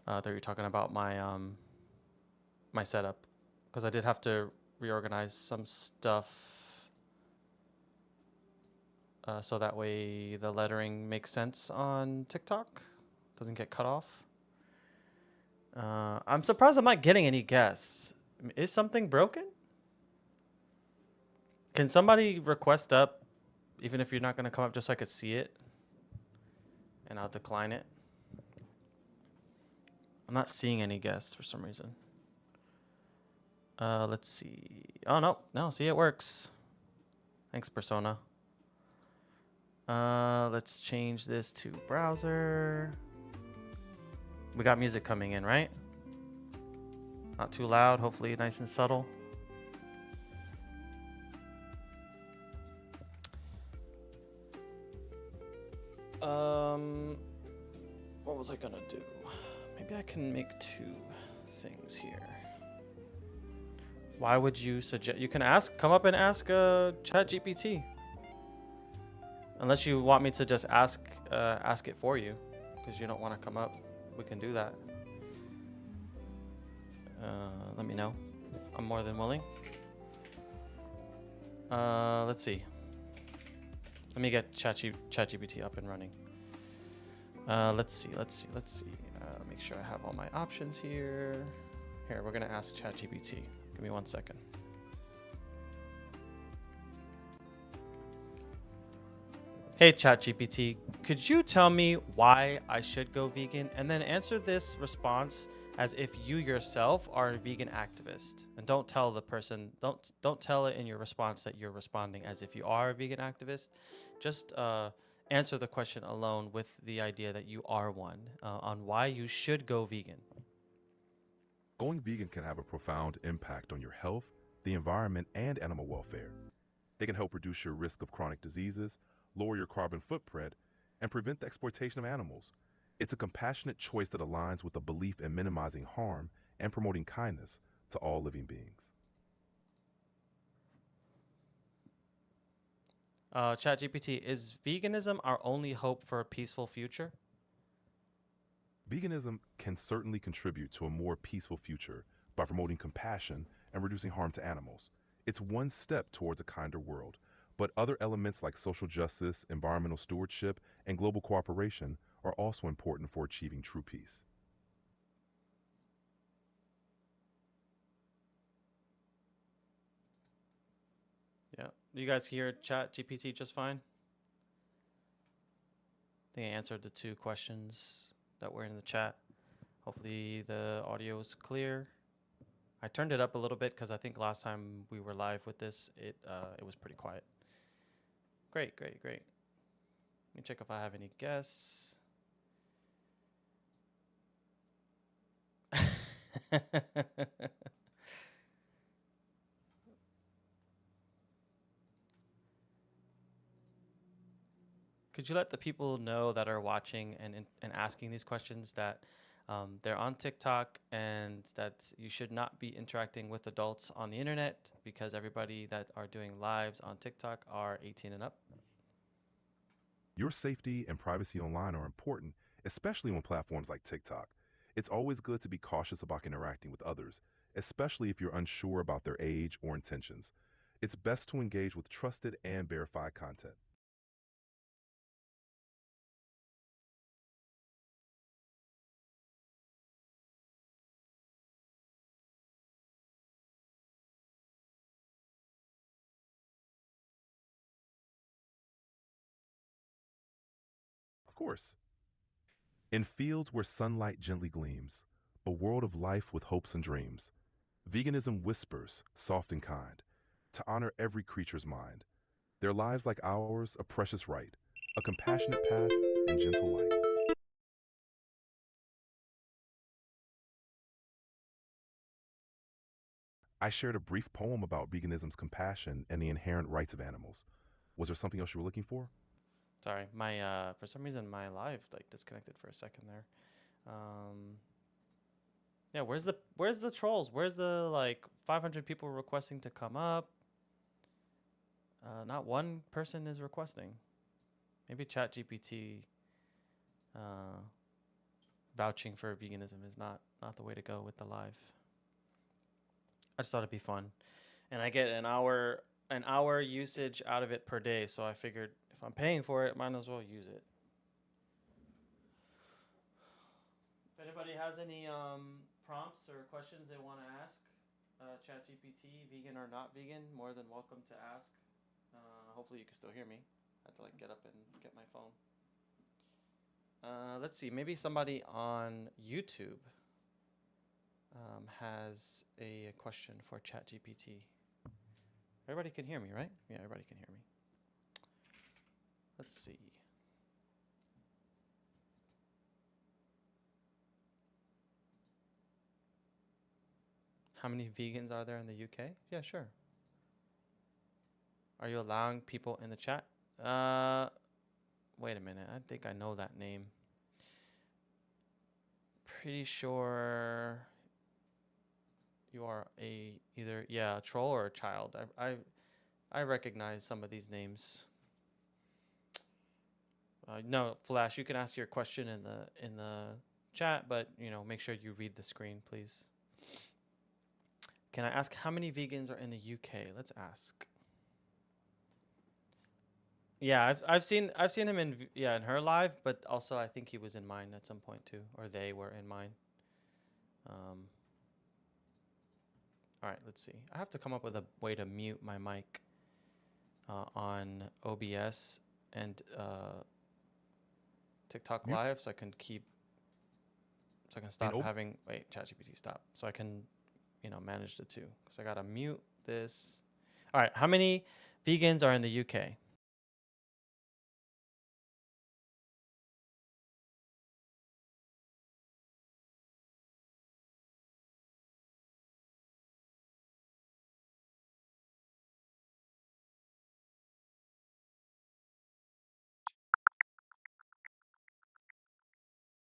that you're talking about my setup, because I did have to reorganize some stuff so that way the lettering makes sense on TikTok, doesn't get cut off. I'm surprised I'm not getting any guests. Is something broken? Can somebody request up, even if you're not going to come up, just so I could see it? And I'll decline it. I'm not seeing any guests for some reason. Let's see. Oh, no, see, it works. Thanks, Persona. Let's change this to browser. We got music coming in, right? Not too loud, hopefully nice and subtle. What was I gonna do? Maybe I can make two things here. Why would you suggest? You can come up and ask ChatGPT. Unless you want me to just ask it for you, because you don't want to come up, we can do that. Let me know. I'm more than willing. Let's see. Let me get ChatGPT up and running. Let's see. Make sure I have all my options here. Here, we're gonna ask ChatGPT. Give me 1 second. Hey ChatGPT, could you tell me why I should go vegan, and then answer this response as if you yourself are a vegan activist, and don't tell the person, don't tell it in your response that you're responding as if you are a vegan activist. Just answer the question alone with the idea that you are one, on why you should go vegan. Going vegan can have a profound impact on your health, the environment, and animal welfare. It can help reduce your risk of chronic diseases, lower your carbon footprint, and prevent the exploitation of animals. It's a compassionate choice that aligns with a belief in minimizing harm and promoting kindness to all living beings. ChatGPT, is veganism our only hope for a peaceful future? Veganism can certainly contribute to a more peaceful future by promoting compassion and reducing harm to animals. It's one step towards a kinder world, but other elements like social justice, environmental stewardship, and global cooperation are also important for achieving true peace. Yeah. You guys hear ChatGPT just fine? I think I answered the two questions that were in the chat. Hopefully the audio is clear. I turned it up a little bit because I think last time we were live with this, it was pretty quiet. Great. Let me check if I have any guests. Could you let the people know that are watching and asking these questions that they're on TikTok, and that you should not be interacting with adults on the internet, because everybody that are doing lives on TikTok are 18 and up? Your safety and privacy online are important, especially on platforms like TikTok. It's always good to be cautious about interacting with others, especially if you're unsure about their age or intentions. It's best to engage with trusted and verified content. Of course, in fields where sunlight gently gleams, a world of life with hopes and dreams, veganism whispers, soft and kind, to honor every creature's mind. Their lives like ours, a precious right, a compassionate path, and gentle light. I shared a brief poem about veganism's compassion and the inherent rights of animals. Was there something else you were looking for? Sorry, my for some reason my live like disconnected for a second there. Um, yeah, where's the trolls? Where's the like 500 people requesting to come up? Not one person is requesting. Maybe ChatGPT uh, vouching for veganism is not the way to go with the live. I just thought it'd be fun, and I get an hour usage out of it per day. So I figured if I'm paying for it, might as well use it. If anybody has any prompts or questions they want to ask, ChatGPT, vegan or not vegan, more than welcome to ask. Hopefully you can still hear me. I had to like get up and get my phone. Let's see. Maybe somebody on YouTube has a question for ChatGPT. Everybody can hear me, right? Yeah, everybody can hear me. Let's see. How many vegans are there in the UK? Yeah, sure. Are you allowing people in the chat? Wait a minute. I think I know that name. Pretty sure you are either a troll or a child. I recognize some of these names. No, Flash, you can ask your question in the chat, but make sure you read the screen, please. Can I ask how many vegans are in the UK? Let's ask. Yeah, I've seen him in her live, but also I think he was in mine at some point too, or they were in mine. All right, let's see. I have to come up with a way to mute my mic on OBS and TikTok Live, so I can stop having. Wait, ChatGPT, stop. So I can, manage the two. Because I gotta mute this. All right, how many vegans are in the UK?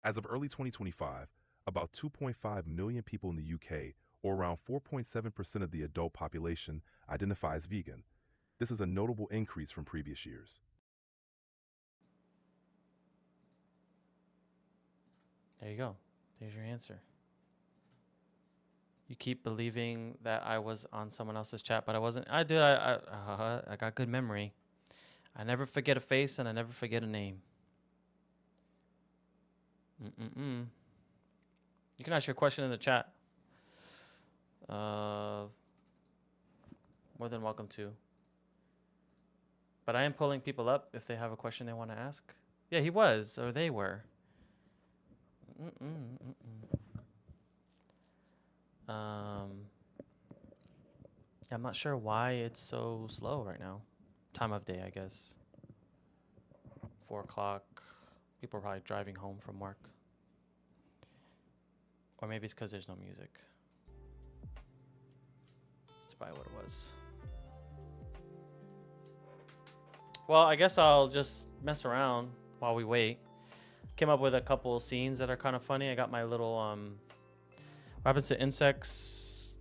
As of early 2025, about 2.5 million people in the UK, or around 4.7% of the adult population, identify as vegan. This is a notable increase from previous years. There you go. There's your answer. You keep believing that I was on someone else's chat, but I wasn't. I did. I got good memory. I never forget a face and I never forget a name. You can ask your question in the chat. More than welcome to. But I am pulling people up if they have a question they want to ask. Yeah, he was, or they were. I'm not sure why it's so slow right now. Time of day, I guess. 4 o'clock. People are probably driving home from work. Or maybe it's because there's no music. That's probably what it was. Well, I guess I'll just mess around while we wait. Came up with a couple scenes that are kind of funny. I got my little what happens to insects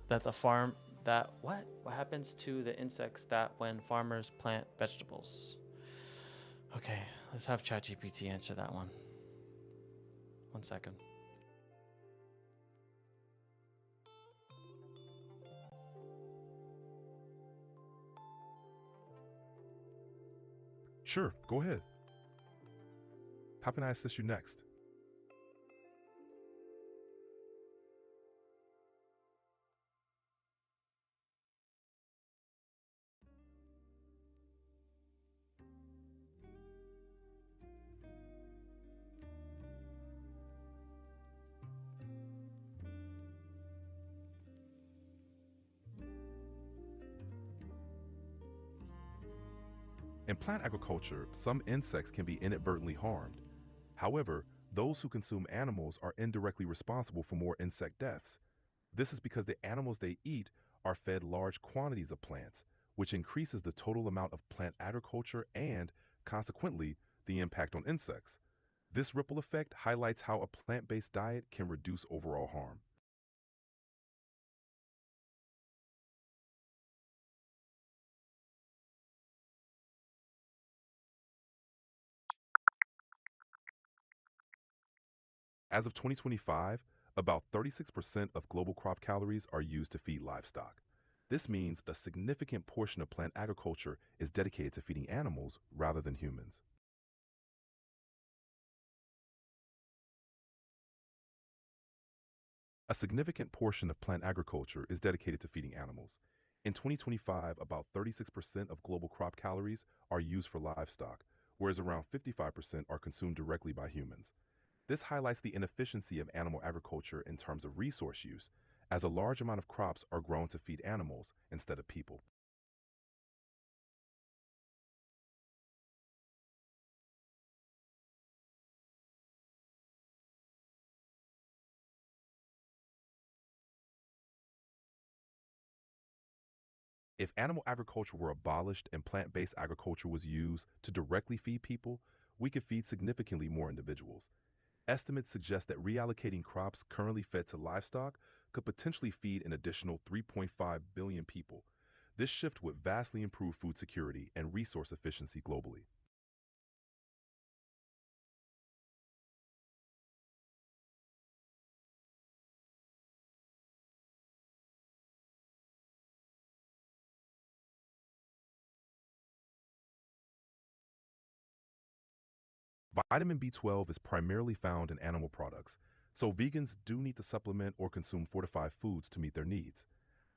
that the farm that what happens to the insects that when farmers plant vegetables? Okay, let's have ChatGPT answer that one. 1 second. Sure, go ahead. How can I assist you next? In plant agriculture, some insects can be inadvertently harmed. However, those who consume animals are indirectly responsible for more insect deaths. This is because the animals they eat are fed large quantities of plants, which increases the total amount of plant agriculture and, consequently, the impact on insects. This ripple effect highlights how a plant-based diet can reduce overall harm. As of 2025, about 36% of global crop calories are used to feed livestock. This means a significant portion of plant agriculture is dedicated to feeding animals rather than humans. A significant portion of plant agriculture is dedicated to feeding animals. In 2025, about 36% of global crop calories are used for livestock, whereas around 55% are consumed directly by humans. This highlights the inefficiency of animal agriculture in terms of resource use, as a large amount of crops are grown to feed animals instead of people. If animal agriculture were abolished and plant based agriculture was used to directly feed people, we could feed significantly more individuals. Estimates suggest that reallocating crops currently fed to livestock could potentially feed an additional 3.5 billion people. This shift would vastly improve food security and resource efficiency globally. Vitamin B12 is primarily found in animal products, so vegans do need to supplement or consume fortified foods to meet their needs.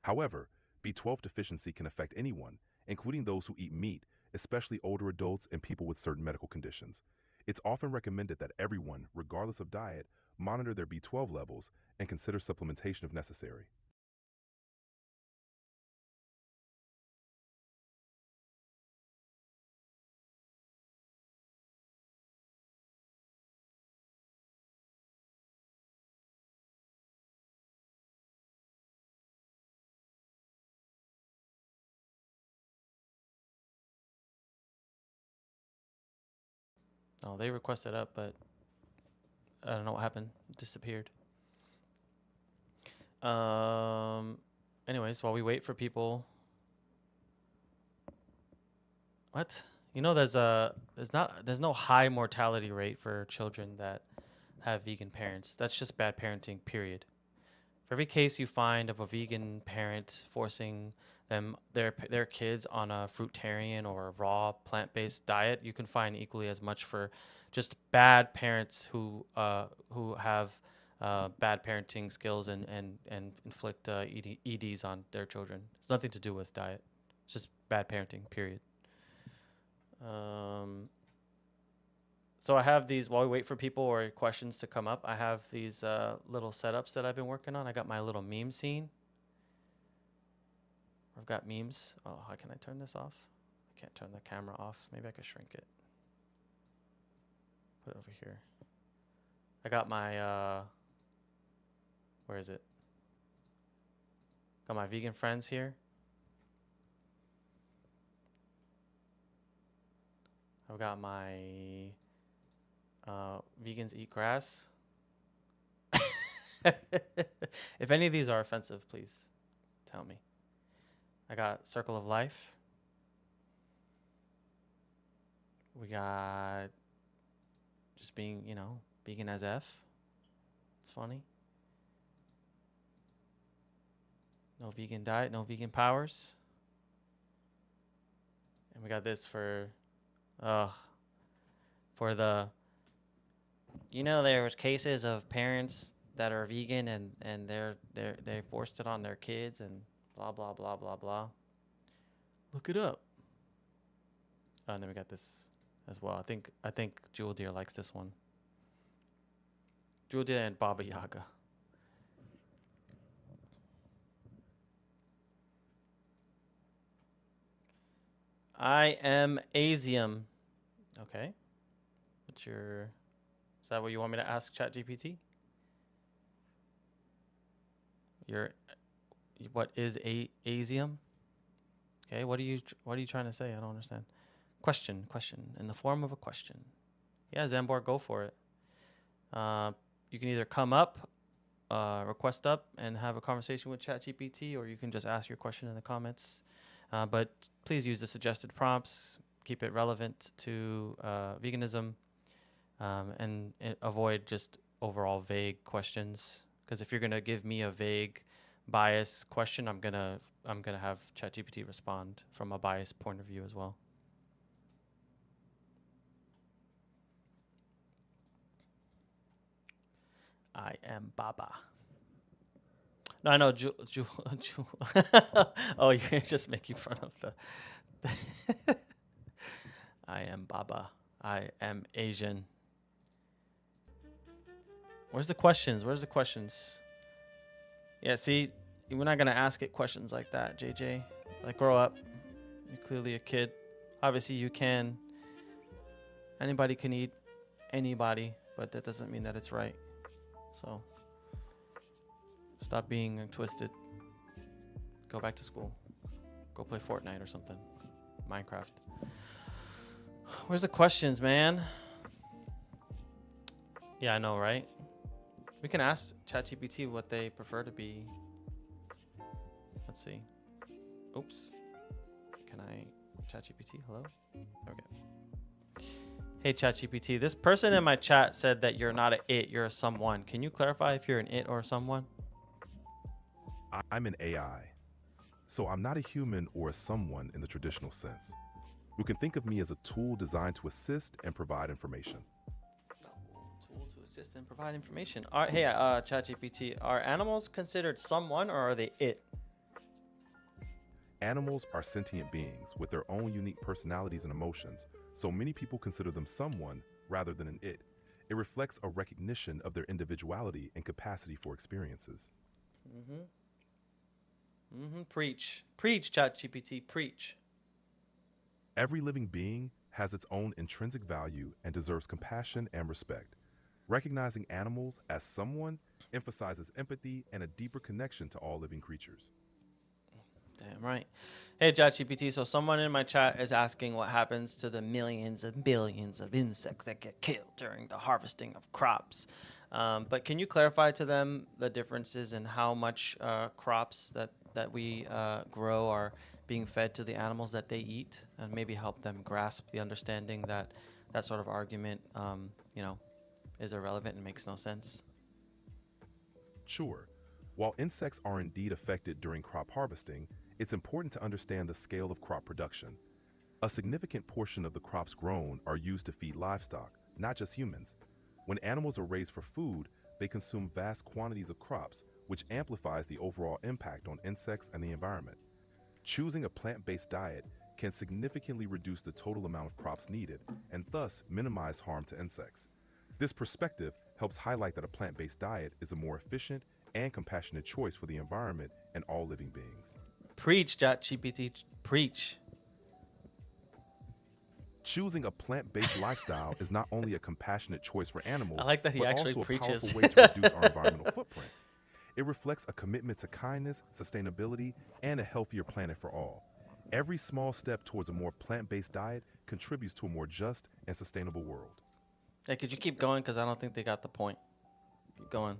However, B12 deficiency can affect anyone, including those who eat meat, especially older adults and people with certain medical conditions. It's often recommended that everyone, regardless of diet, monitor their B12 levels and consider supplementation if necessary. Oh, they requested up, but I don't know what happened. It disappeared. Um. Anyways, while we wait for people, what? There's no high mortality rate for children that have vegan parents. That's just bad parenting. Period. For every case you find of a vegan parent forcing their kids on a fruitarian or a raw plant-based diet, you can find equally as much for just bad parents who have bad parenting skills and inflict EDs on their children. It's nothing to do with diet. It's just bad parenting. Period. Um, so I have these while we wait for people or questions to come up. I have these little setups that I've been working on. I got my little meme scene. I've got memes. Oh, how can I turn this off? I can't turn the camera off. Maybe I could shrink it. Put it over here. I got my where is it? Got my vegan friends here. I've got my vegans eat grass. If any of these are offensive, please tell me. I got Circle of Life. We got just being, vegan as F. It's funny. No vegan diet, no vegan powers. And we got this uh, for the, there was cases of parents that are vegan and they forced it on their kids and blah, blah, blah, blah, blah. Look it up. Oh, and then we got this as well. I think Jewel Deer likes this one. Jewel Deer and Baba Yaga. I am Asium. Okay. Is that what you want me to ask ChatGPT? What is Asium? Okay, what are you trying to say? I don't understand. Question, in the form of a question. Yeah, Zambor, go for it. You can either come up, request up, and have a conversation with ChatGPT, or you can just ask your question in the comments. But please use the suggested prompts. Keep it relevant to veganism, and avoid just overall vague questions. Because if you're gonna give me a vague, biased question, I'm gonna have ChatGPT respond from a biased point of view as well. I am Baba. No, I know. Oh, you're just making fun of the. I am Baba. I am Asian. Where's the questions? Where's the questions? Yeah, see, we're not gonna ask it questions like that, JJ. Like, grow up. You're clearly a kid. Obviously, you can. Anybody can eat anybody, but that doesn't mean that it's right. So, stop being twisted. Go back to school. Go play Fortnite or something. Minecraft. Where's the questions, man? Yeah, I know, right? We can ask ChatGPT what they prefer to be. Let's see. Oops. Can I? ChatGPT, hello? Okay. Hey, ChatGPT. This person in my chat said that you're not an it, you're a someone. Can you clarify if you're an it or a someone? I'm an AI, so I'm not a human or a someone in the traditional sense. You can think of me as a tool designed to assist and provide information. Tool to assist and provide information. Hey, ChatGPT, are animals considered someone or are they it? Animals are sentient beings with their own unique personalities and emotions, so many people consider them someone rather than an it. It reflects a recognition of their individuality and capacity for experiences. Preach. Preach, ChatGPT, preach. Every living being has its own intrinsic value and deserves compassion and respect. Recognizing animals as someone emphasizes empathy and a deeper connection to all living creatures. Damn right. Hey, ChatGPT. So someone in my chat is asking what happens to the millions and billions of insects that get killed during the harvesting of crops. But can you clarify to them the differences in how much crops that we grow are being fed to the animals that they eat, and maybe help them grasp the understanding that that sort of argument, is irrelevant and makes no sense? Sure, while insects are indeed affected during crop harvesting, it's important to understand the scale of crop production. A significant portion of the crops grown are used to feed livestock, not just humans. When animals are raised for food, they consume vast quantities of crops, which amplifies the overall impact on insects and the environment. Choosing a plant-based diet can significantly reduce the total amount of crops needed and thus minimize harm to insects. This perspective helps highlight that a plant-based diet is a more efficient and compassionate choice for the environment and all living beings. Preach, ChatGPT, preach. Choosing a plant-based lifestyle is not only a compassionate choice for animals, I like that he but actually also preaches. a powerful way to reduce our environmental footprint. It reflects a commitment to kindness, sustainability, and a healthier planet for all. Every small step towards a more plant-based diet contributes to a more just and sustainable world. Hey, could you keep going? Because I don't think they got the point. Keep going.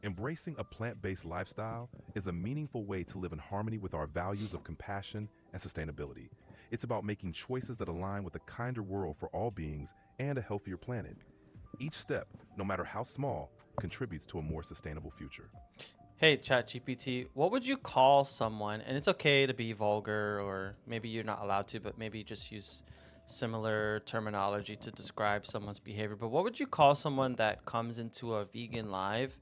Embracing a plant-based lifestyle is a meaningful way to live in harmony with our values of compassion and sustainability. It's about making choices that align with a kinder world for all beings and a healthier planet. Each step, no matter how small, contributes to a more sustainable future. Hey, ChatGPT, what would you call someone? And it's okay to be vulgar, or maybe you're not allowed to, but maybe just use similar terminology to describe someone's behavior. But what would you call someone that comes into a vegan live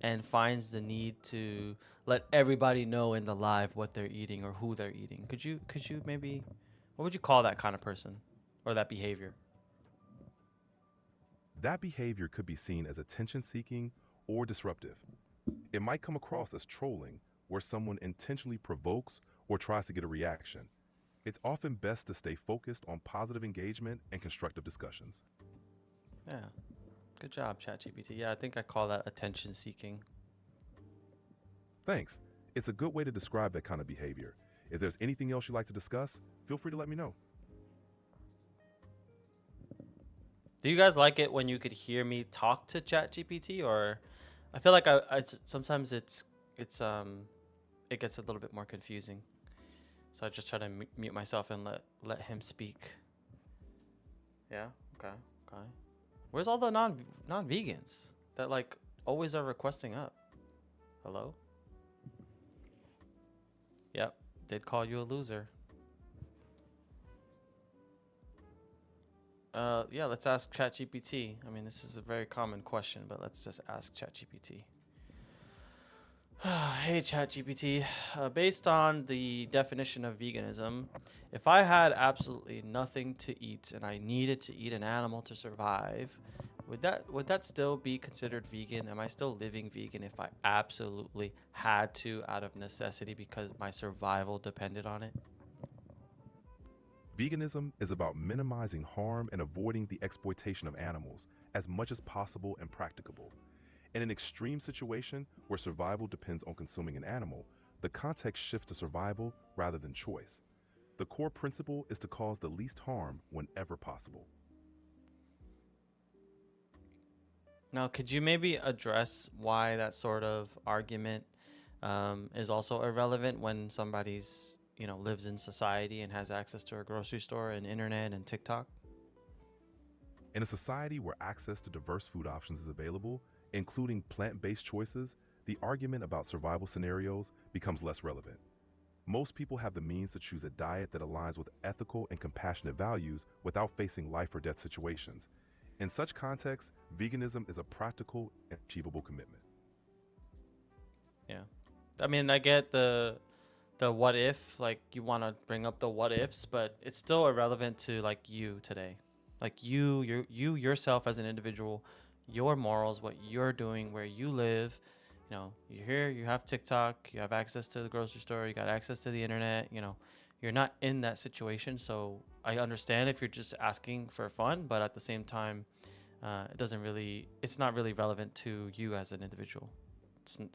and finds the need to let everybody know in the live what they're eating or who they're eating? Could you maybe, what would you call that kind of person or that behavior? That behavior could be seen as attention-seeking or disruptive. It might come across as trolling, where someone intentionally provokes or tries to get a reaction. It's often best to stay focused on positive engagement and constructive discussions. Yeah. Good job, ChatGPT. Yeah, I think I call that attention seeking. Thanks. It's a good way to describe that kind of behavior. If there's anything else you'd like to discuss, feel free to let me know. Do you guys like it when you could hear me talk to ChatGPT, or I feel like I sometimes it gets a little bit more confusing. So I just try to mute myself and let him speak. Yeah. Okay. Where's all the non-vegans that like always are requesting up? Hello? Yep, they'd call you a loser. Yeah, let's ask ChatGPT. I mean, this is a very common question, but let's just ask ChatGPT. Hey ChatGPT, based on the definition of veganism, if I had absolutely nothing to eat and I needed to eat an animal to survive, would that still be considered vegan? Am I still living vegan if I absolutely had to out of necessity because my survival depended on it? Veganism is about minimizing harm and avoiding the exploitation of animals as much as possible and practicable. In an extreme situation where survival depends on consuming an animal, the context shifts to survival rather than choice. The core principle is to cause the least harm whenever possible. Now, could you maybe address why that sort of argument is also irrelevant when somebody's lives in society and has access to a grocery store and internet and TikTok? In a society where access to diverse food options is available, including plant-based choices, the argument about survival scenarios becomes less relevant. Most people have the means to choose a diet that aligns with ethical and compassionate values without facing life or death situations. In such contexts, veganism is a practical and achievable commitment. Yeah. I mean, I get the what if, like you want to bring up the what ifs, but it's still irrelevant to like you today. Like you yourself as an individual, your morals, what you're doing, where you live. You're here, you have TikTok, you have access to the grocery store, you got access to the internet, you're not in that situation. So I understand if you're just asking for fun, but at the same time, it's not really relevant to you as an individual.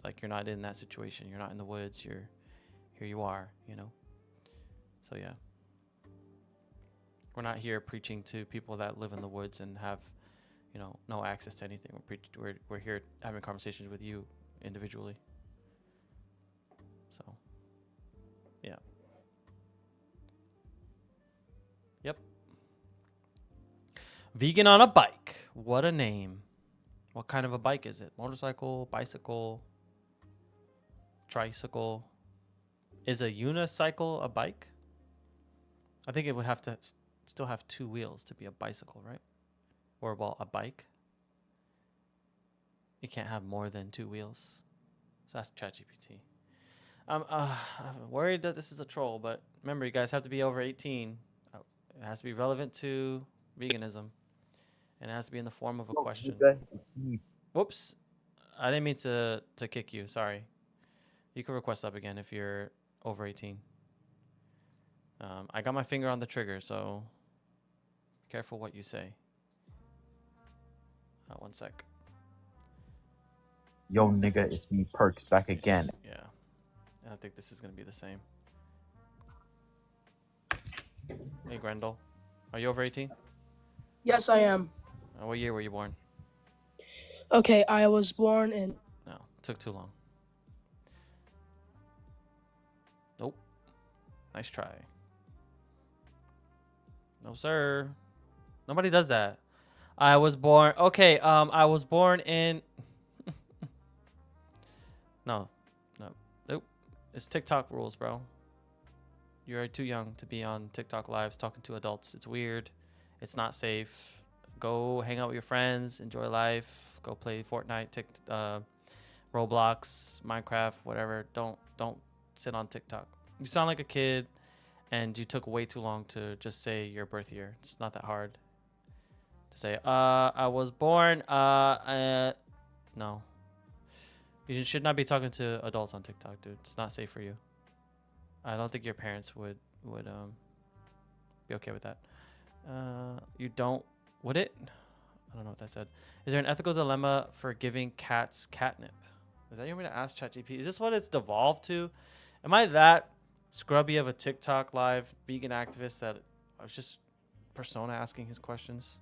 Like you're not in that situation. You're not in the woods. Here you are. So yeah, we're not here preaching to people that live in the woods and have, no access to anything. We're here having conversations with you individually. So yeah. Yep. Vegan on a bike. What a name. What kind of a bike is it? Motorcycle, bicycle, tricycle? Is a unicycle a bike? I think it would have to still have two wheels to be a bicycle, right? Or well, a bike. You can't have more than two wheels. So ask ChatGPT. I'm worried that this is a troll, but remember, you guys have to be over 18. It has to be relevant to veganism, and it has to be in the form of a question. Whoops, I didn't mean to kick you. Sorry. You can request up again if you're over 18. I got my finger on the trigger, so be careful what you say. One sec. Yo, nigga, it's me, Perks, back again. Yeah. I think this is going to be the same. Hey, Grendel. Are you over 18? Yes, I am. What year were you born? Okay, I was born in... No, took too long. Nope. Nice try. No, sir. Nobody does that. I was born... Okay, I was born in... No. Nope. It's TikTok rules, bro. You're too young to be on TikTok lives talking to adults. It's weird. It's not safe. Go hang out with your friends. Enjoy life. Go play Fortnite, Roblox, Minecraft, whatever. Don't sit on TikTok. You sound like a kid, and you took way too long to just say your birth year. It's not that hard to say. I was born. No. You should not be talking to adults on TikTok, dude. It's not safe for you. I don't think your parents would be okay with that. You don't, would it? I don't know what that said. Is there an ethical dilemma for giving cats catnip? Is that you want me to ask ChatGPT? Is this what it's devolved to? Am I that scrubby of a TikTok live vegan activist that I was just persona asking his questions?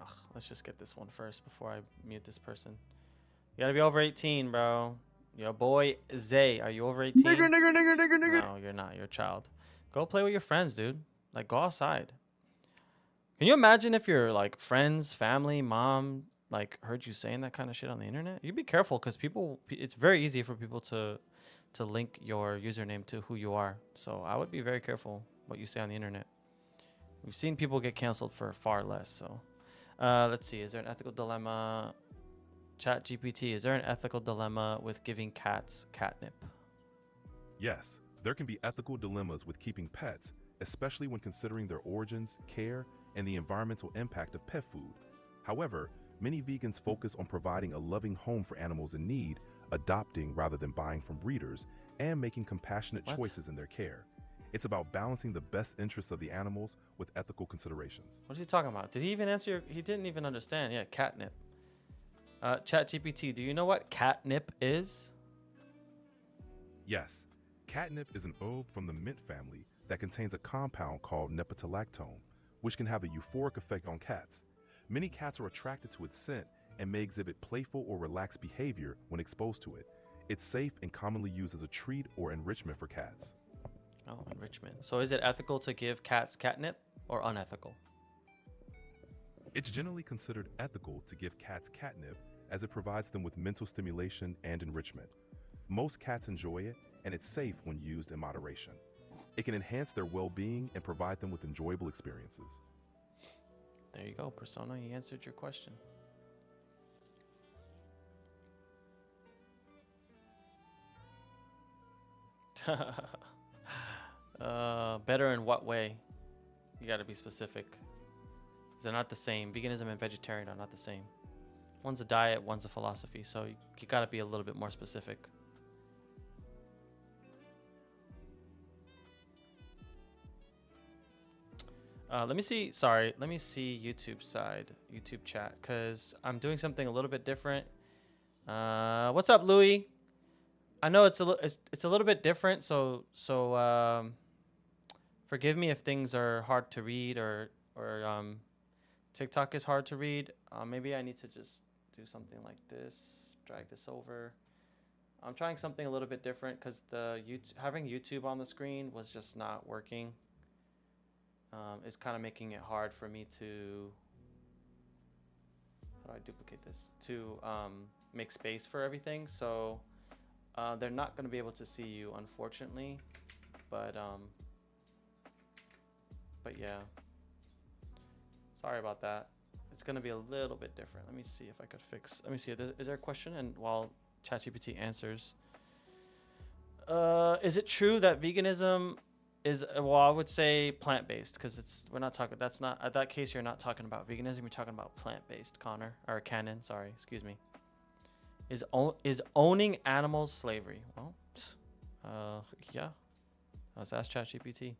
Ugh, let's just get this one first before I mute this person. You gotta be over 18, bro. Yo, boy, Zay, are you over 18? Nigger. No, you're not. You're a child. Go play with your friends, dude. Like, go outside. Can you imagine if your like friends, family, mom like heard you saying that kind of shit on the internet? You'd be careful because it's very easy for people to link your username to who you are. So I would be very careful what you say on the internet. We've seen people get canceled for far less. So let's see. Is there an ethical dilemma? ChatGPT, is there an ethical dilemma with giving cats catnip? Yes, there can be ethical dilemmas with keeping pets, especially when considering their origins, care, and the environmental impact of pet food. However, many vegans focus on providing a loving home for animals in need, adopting rather than buying from breeders, and making compassionate What? choices in their care. It's about balancing the best interests of the animals with ethical considerations. What is he talking about? Did he even answer he didn't even understand. Yeah, catnip. ChatGPT, do you know what catnip is? Yes, catnip is an herb from the mint family that contains a compound called nepetalactone, which can have a euphoric effect on cats. Many cats are attracted to its scent and may exhibit playful or relaxed behavior when exposed to it. It's safe and commonly used as a treat or enrichment for cats. Oh, enrichment. So is it ethical to give cats catnip or unethical? It's generally considered ethical to give cats catnip as it provides them with mental stimulation and enrichment. Most cats enjoy it, and it's safe when used in moderation. It can enhance their well-being and provide them with enjoyable experiences. There you go, Persona. You answered your question. Better in what way? You got to be specific. They're not the same. Veganism and vegetarian are not the same. One's a diet, one's a philosophy. So you got to be a little bit more specific. Let me see. Sorry, let me see YouTube side, YouTube chat, because I'm doing something a little bit different. What's up, Louis? I know it's a little bit different. So forgive me if things are hard to read or TikTok is hard to read. Maybe I need to just do something like this. Drag this over. I'm trying something a little bit different because having YouTube on the screen was just not working. It's kind of making it hard for me to, how do I duplicate this? To make space for everything. So they're not going to be able to see you, unfortunately. But yeah. Sorry about that. It's going to be a little bit different. Let me see if I could fix. Let me see. Is there a question? And while ChatGPT answers, is it true that veganism is, well, I would say plant-based, because we're not talking, that's not, at that case, you're not talking about veganism, you're talking about plant-based, Connor, or Cannon, sorry, excuse me. Is owning animals slavery? Well, yeah. Let's ask ChatGPT.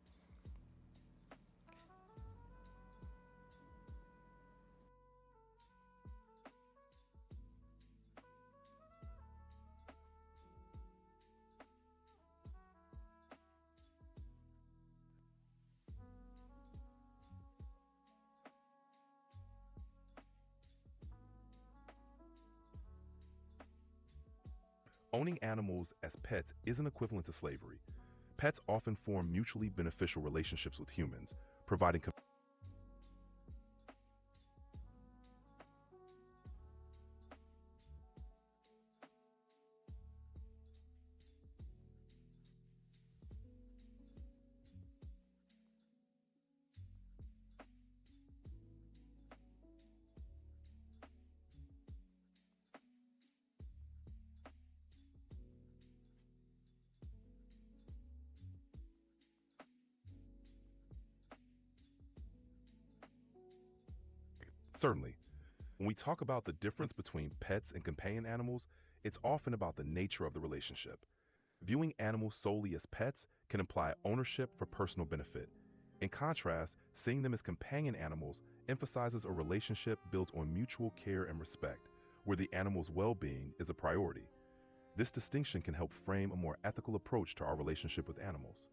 Owning animals as pets isn't equivalent to slavery. Pets often form mutually beneficial relationships with humans, providing Certainly. When we talk about the difference between pets and companion animals, it's often about the nature of the relationship. Viewing animals solely as pets can imply ownership for personal benefit. In contrast, seeing them as companion animals emphasizes a relationship built on mutual care and respect, where the animal's well-being is a priority. This distinction can help frame a more ethical approach to our relationship with animals.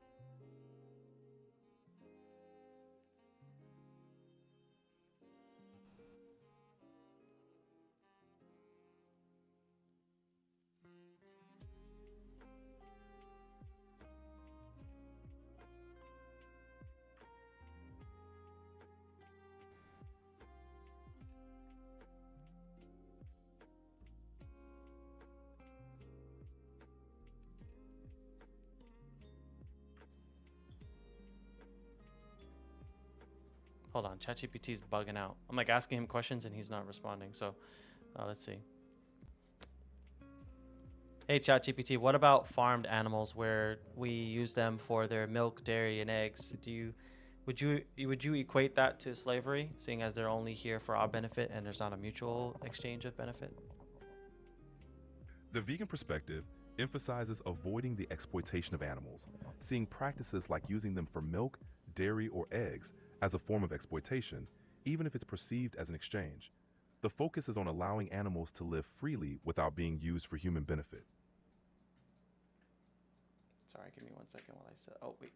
Hold on, ChatGPT's bugging out. I'm like asking him questions and he's not responding. So let's see. Hey ChatGPT, what about farmed animals where we use them for their milk, dairy, and eggs? Would you equate that to slavery, seeing as they're only here for our benefit and there's not a mutual exchange of benefit? The vegan perspective emphasizes avoiding the exploitation of animals, seeing practices like using them for milk, dairy, or eggs as a form of exploitation, even if it's perceived as an exchange. The focus is on allowing animals to live freely without being used for human benefit. Sorry, give me 1 second while I set. Oh wait,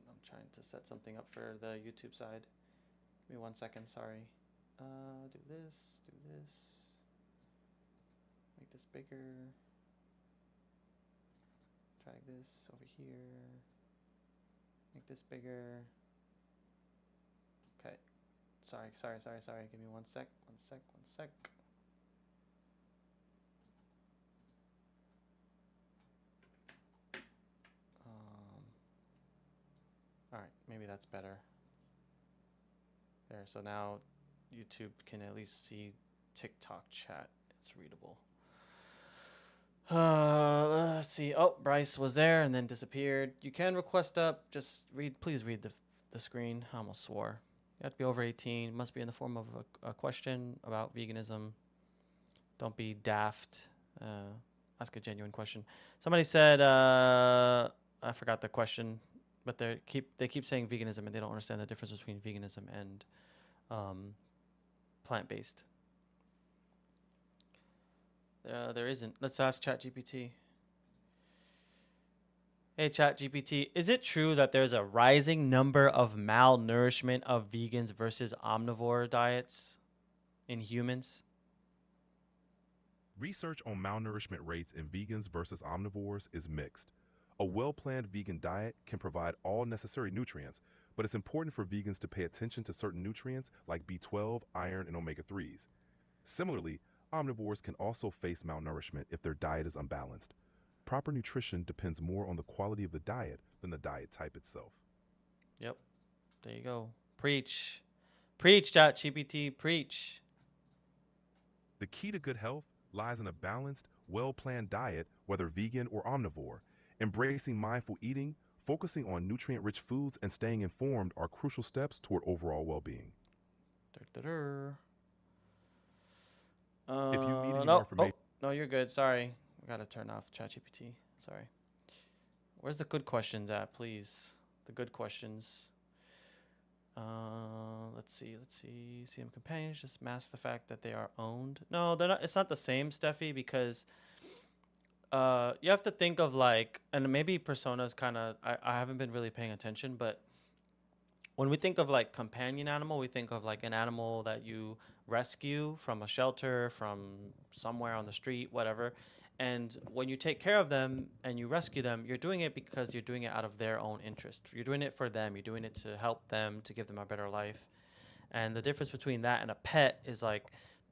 I'm trying to set something up for the YouTube side. Give me 1 second. Sorry. Do this. Do this. Make this bigger. Drag this over here. Make this bigger. Okay. Sorry. Give me 1 sec. 1 sec. 1 sec. All right, maybe that's better. There, so now YouTube can at least see TikTok chat. It's readable. Let's see. Oh, Bryce was there and then disappeared. You can request up. Just read. Please read the screen. I almost swore. You have to be over 18. Must be in the form of a question about veganism. Don't be daft. Ask a genuine question. Somebody said, I forgot the question, but they keep saying veganism and they don't understand the difference between veganism and plant-based. There isn't. Let's ask ChatGPT. Hey ChatGPT, is it true that there's a rising number of malnourishment of vegans versus omnivore diets in humans? Research on malnourishment rates in vegans versus omnivores is mixed. A well-planned vegan diet can provide all necessary nutrients, but it's important for vegans to pay attention to certain nutrients like B12, iron, and omega-3s. Similarly, omnivores can also face malnourishment if their diet is unbalanced. Proper nutrition depends more on the quality of the diet than the diet type itself. Yep. There you go. Preach. Preach, ChatGPT. Preach. The key to good health lies in a balanced, well-planned diet, whether vegan or omnivore. Embracing mindful eating, focusing on nutrient-rich foods, and staying informed are crucial steps toward overall well-being. If you need any more information... No, you're good. Sorry. I got to turn off ChatGPT. Sorry. Where's the good questions at, please? The good questions. Let's see. See them companions. Just mask the fact that they are owned. No, they're not. It's not the same, Steffi, because you have to think of like, and maybe personas kind of, I haven't been really paying attention, but when we think of like companion animal, we think of like an animal that you rescue from a shelter, from somewhere on the street, whatever. And when you take care of them and you rescue them, you're doing it because you're doing it out of their own interest. You're doing it for them. You're doing it to help them, to give them a better life. And the difference between that and a pet is like,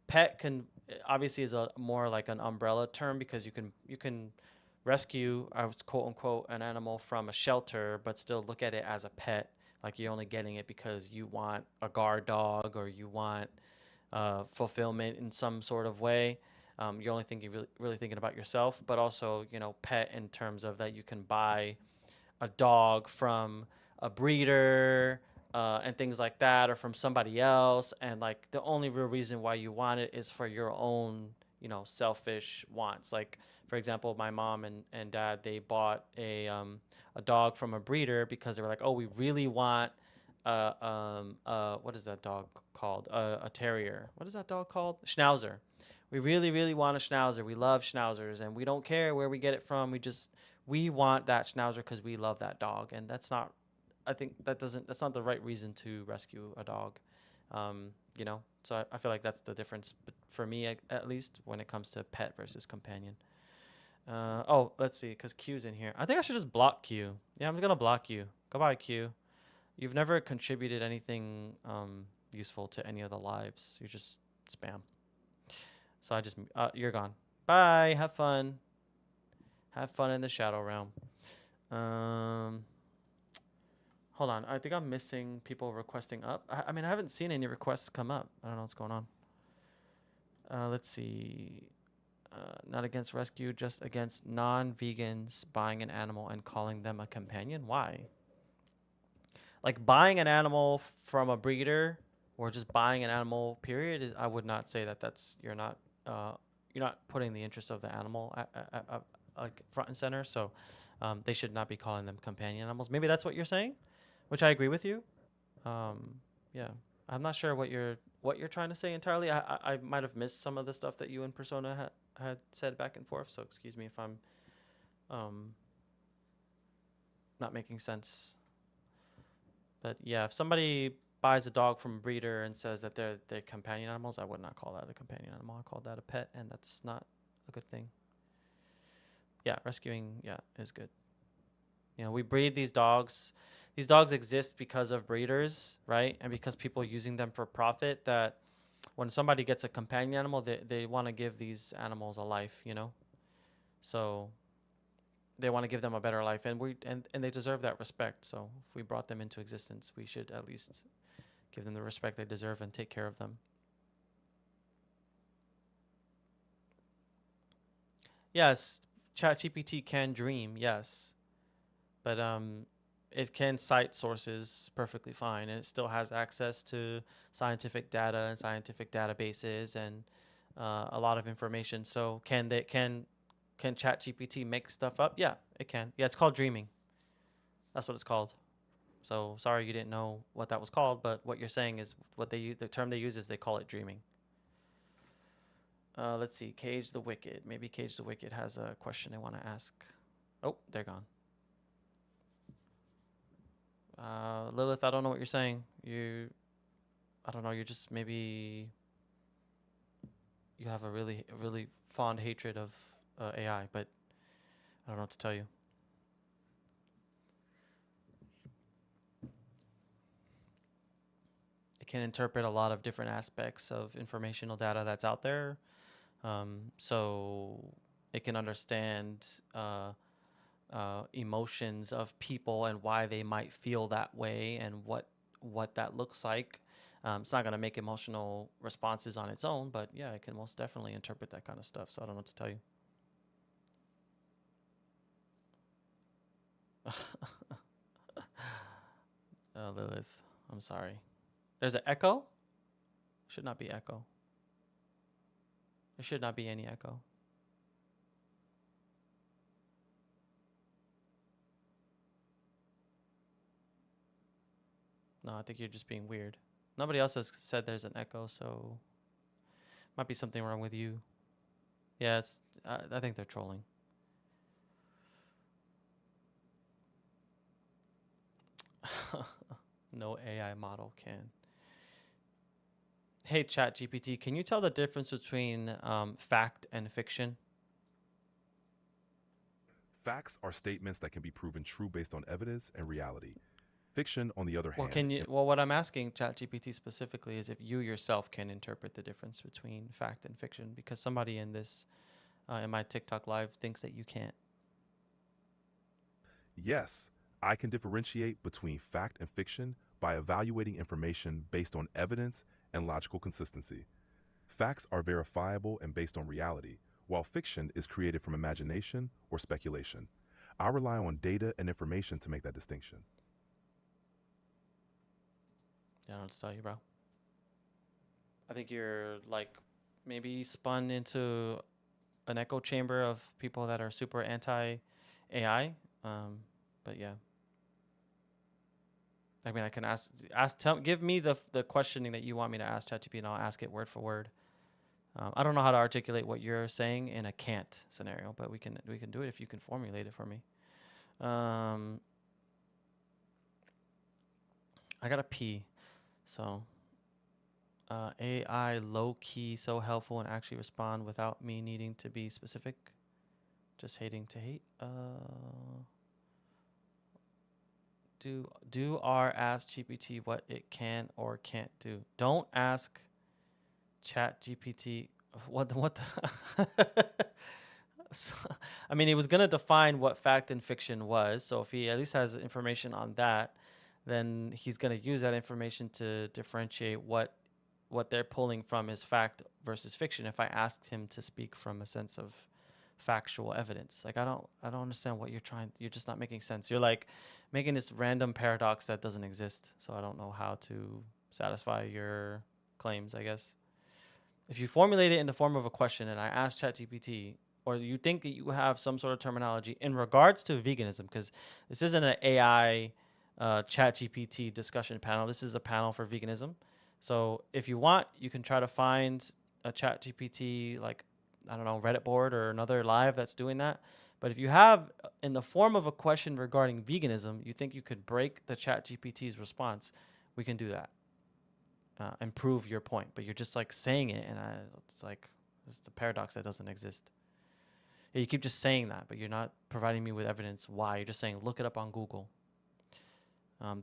pet can obviously is a more like an umbrella term because you can rescue, quote unquote, an animal from a shelter, but still look at it as a pet. Like you're only getting it because you want a guard dog or you want fulfillment in some sort of way. You're only really thinking about yourself, but also, pet in terms of that you can buy a dog from a breeder and things like that, or from somebody else. And like the only real reason why you want it is for your own, selfish wants. Like, for example, my mom and dad, they bought a dog from a breeder because they were like, oh, we really want what is that dog called? A terrier. What is that dog called? Schnauzer. We really, really want a Schnauzer. We love Schnauzers, and we don't care where we get it from. We want that Schnauzer because we love that dog, and that's not. I think that's not the right reason to rescue a dog. So I feel like that's the difference for me, at least, when it comes to pet versus companion. Let's see, because Q's in here. I think I should just block Q. Yeah, I'm gonna block you. Goodbye, Q. You've never contributed anything useful to any of the lives. You're just spam. So you're gone. Bye. Have fun. Have fun in the shadow realm. Hold on. I think I'm missing people requesting up. I mean, I haven't seen any requests come up. I don't know what's going on. Let's see. Not against rescue, just against non-vegans buying an animal and calling them a companion. Why? Like buying an animal from a breeder or just buying an animal, period. I would not say that that's you're not putting the interest of the animal like front and center. So they should not be calling them companion animals. Maybe that's what you're saying, which I agree with you. Yeah, I'm not sure what you're trying to say entirely. I might have missed some of the stuff that you and Persona had said back and forth. So excuse me if I'm not making sense. But yeah, if somebody buys a dog from a breeder and says that they're companion animals, I would not call that a companion animal. I call that a pet, and that's not a good thing. Yeah, rescuing, is good. You know, we breed these dogs. These dogs exist because of breeders, right? And because people are using them for profit, that when somebody gets a companion animal, they want to give these animals a life, you know? So they want to give them a better life, and they deserve that respect. So if we brought them into existence, we should at least give them the respect they deserve and take care of them. Yes, ChatGPT can dream, yes, but it can cite sources perfectly fine, and it still has access to scientific data and scientific databases and a lot of information. So can ChatGPT make stuff up? Yeah, it can. Yeah, it's called dreaming. That's what it's called. So sorry you didn't know what that was called, but what you're saying is what the term they use is they call it dreaming. Let's see, Cage the Wicked. Maybe Cage the Wicked has a question they want to ask. Oh, they're gone. Lilith, I don't know what you're saying. I don't know. You're just maybe you have a really fond hatred of AI, but I don't know what to tell you. It can interpret a lot of different aspects of informational data that's out there. So it can understand emotions of people and why they might feel that way and what that looks like. It's not going to make emotional responses on its own, but yeah, it can most definitely interpret that kind of stuff. So I don't know what to tell you. Lilith, I'm sorry. There's an echo? Should not be echo. There should not be any echo. No, I think you're just being weird. Nobody else has said there's an echo, so might be something wrong with you. Yeah, it's. I think they're trolling. No AI model can. Hey, ChatGPT, can you tell the difference between fact and fiction? Facts are statements that can be proven true based on evidence and reality. Fiction, on the other Well, hand, Well, what I'm asking ChatGPT specifically is if you yourself can interpret the difference between fact and fiction, because somebody in this, in my TikTok live, thinks that you can't. yes, I can differentiate between fact and fiction by evaluating information based on evidence and logical consistency. Facts are verifiable and based on reality, while fiction is created from imagination or speculation. I rely on data and information to make that distinction. I don't know what to tell you, bro. I think you're like maybe spun into an echo chamber of people that are super anti AI. But yeah. I mean, I can give me the questioning that you want me to ask ChatGPT, and I'll ask it word for word. I don't know how to articulate what you're saying in a can't scenario, but we can do it if you can formulate it for me. I gotta pee, so AI low key so helpful and actually respond without me needing to be specific. Just hating to hate. Do our ask GPT what it can or can't do. Don't ask ChatGPT what the so, I mean, he was gonna define what fact and fiction was, so if he at least has information on that, then he's going to use that information to differentiate what they're pulling from is fact versus fiction. If I asked him to speak from a sense of factual evidence, like I don't understand what you're just not making sense. You're like making this random paradox that doesn't exist. So I don't know how to satisfy your claims, I guess. If you formulate it in the form of a question and I ask ChatGPT, or you think that you have some sort of terminology in regards to veganism, because this isn't an AI ChatGPT discussion panel. This is a panel for veganism. So if you want, you can try to find a ChatGPT, like, I don't know, Reddit board or another live that's doing that. But if you have in the form of a question regarding veganism, you think you could break the ChatGPT's response, we can do that. And prove your point, but you're just like saying it, and it's like it's the paradox that doesn't exist. Yeah, you keep just saying that, but you're not providing me with evidence why. You're just saying look it up on Google.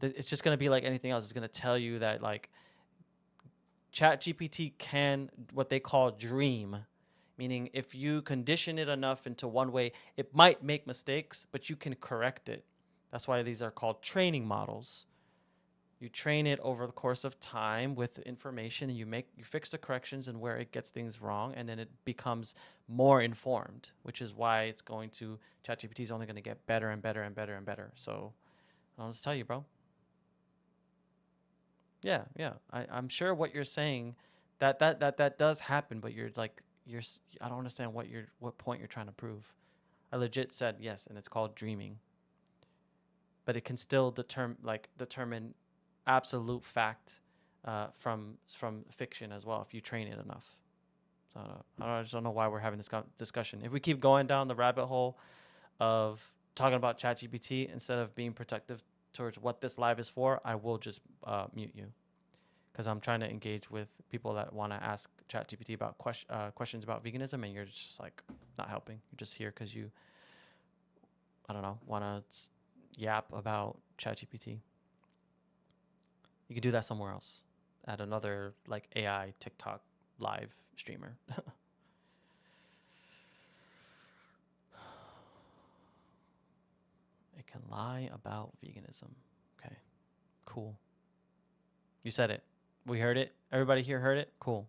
It's just gonna be like anything else. It's gonna tell you that like ChatGPT can what they call dream, meaning if you condition it enough into one way, it might make mistakes, but you can correct it. That's why these are called training models. You train it over the course of time with information, and you fix the corrections and where it gets things wrong, and then it becomes more informed, which is why it's going to ChatGPT is only going to get better and better and better and better. So I'll just tell you, bro. Yeah. I'm sure what you're saying that does happen, but you're like I don't understand what point you're trying to prove. I legit said yes, and it's called dreaming. But it can still determine absolute fact from fiction as well if you train it enough. So I just don't know why we're having this discussion. If we keep going down the rabbit hole of talking about ChatGPT instead of being protective towards what this live is for, I will just mute you, because I'm trying to engage with people that want to ask ChatGPT about questions about veganism, and you're just like not helping. You're just here because you, I don't know, want to yap about ChatGPT. You can do that somewhere else, at another like AI TikTok live streamer. It can lie about veganism. Okay, cool. You said it. We heard it. Everybody here heard it. Cool.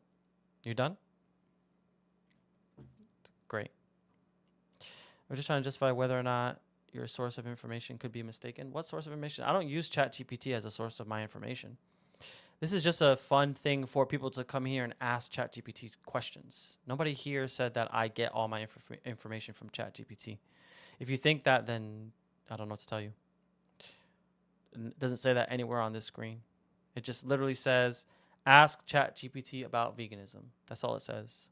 You done? Great. We're just trying to justify whether or not your source of information could be mistaken. What source of information? I don't use ChatGPT as a source of my information. This is just a fun thing for people to come here and ask ChatGPT questions. Nobody here said that I get all my information from ChatGPT. If you think that, then I don't know what to tell you. It doesn't say that anywhere on this screen. It just literally says, ask ChatGPT about veganism. That's all it says.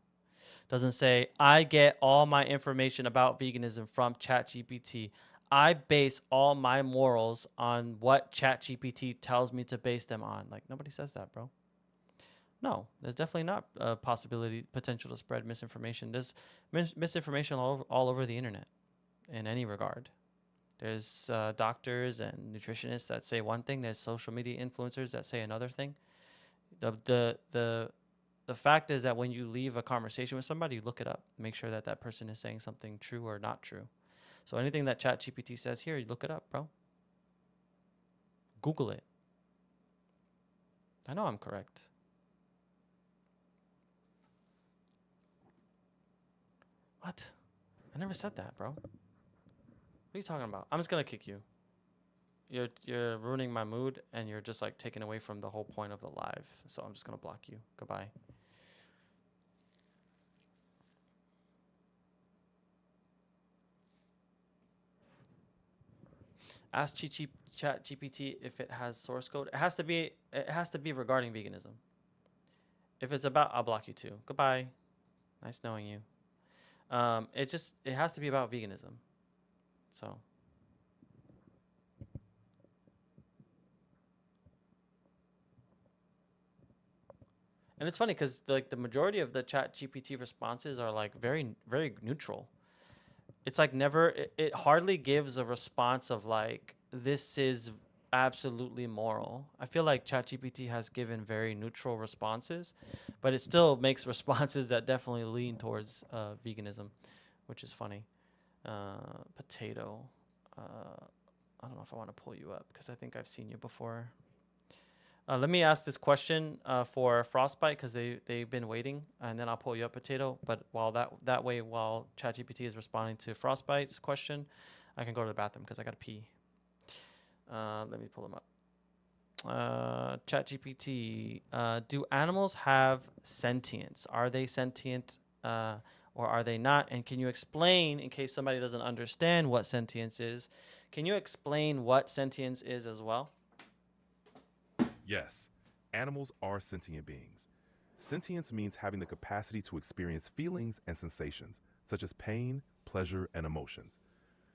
Doesn't say, I get all my information about veganism from ChatGPT. I base all my morals on what ChatGPT tells me to base them on. Like, nobody says that, bro. No, there's definitely not a potential to spread misinformation. There's misinformation all over the internet in any regard. There's doctors and nutritionists that say one thing. There's social media influencers that say another thing. The fact is that when you leave a conversation with somebody, you look it up, make sure that that person is saying something true or not true. So anything that ChatGPT says here, you look it up, bro. Google it. I know I'm correct. What? I never said that, bro. What are you talking about? I'm just gonna kick you. You're ruining my mood, and you're just like taking away from the whole point of the live. So I'm just gonna block you. Goodbye. Ask ChatGPT if it has source code. It has to be regarding veganism. If it's about, I'll block you too. Goodbye. Nice knowing you. It has to be about veganism. So. And it's funny because like the majority of the ChatGPT responses are like very, very neutral. It's like it hardly gives a response of like, this is absolutely moral. I feel like ChatGPT has given very neutral responses, but it still makes responses that definitely lean towards veganism, which is funny. Potato. I don't know if I want to pull you up because I think I've seen you before. Let me ask this question for Frostbite because they've been waiting, and then I'll pull you up, Potato. But while that way, while ChatGPT is responding to Frostbite's question, I can go to the bathroom because I got to pee. Let me pull them up. ChatGPT, do animals have sentience? Are they sentient or are they not? And can you explain, in case somebody doesn't understand what sentience is, can you explain what sentience is as well? Yes, animals are sentient beings. Sentience means having the capacity to experience feelings and sensations, such as pain, pleasure, and emotions.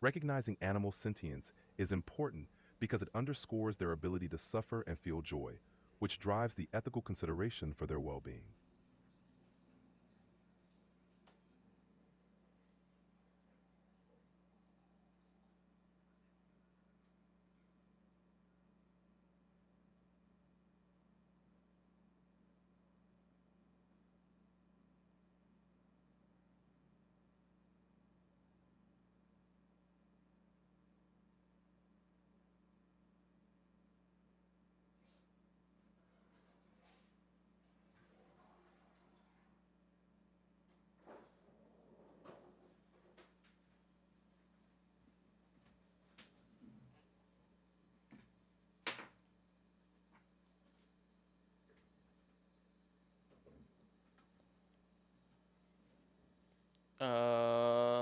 Recognizing animal sentience is important because it underscores their ability to suffer and feel joy, which drives the ethical consideration for their well-being.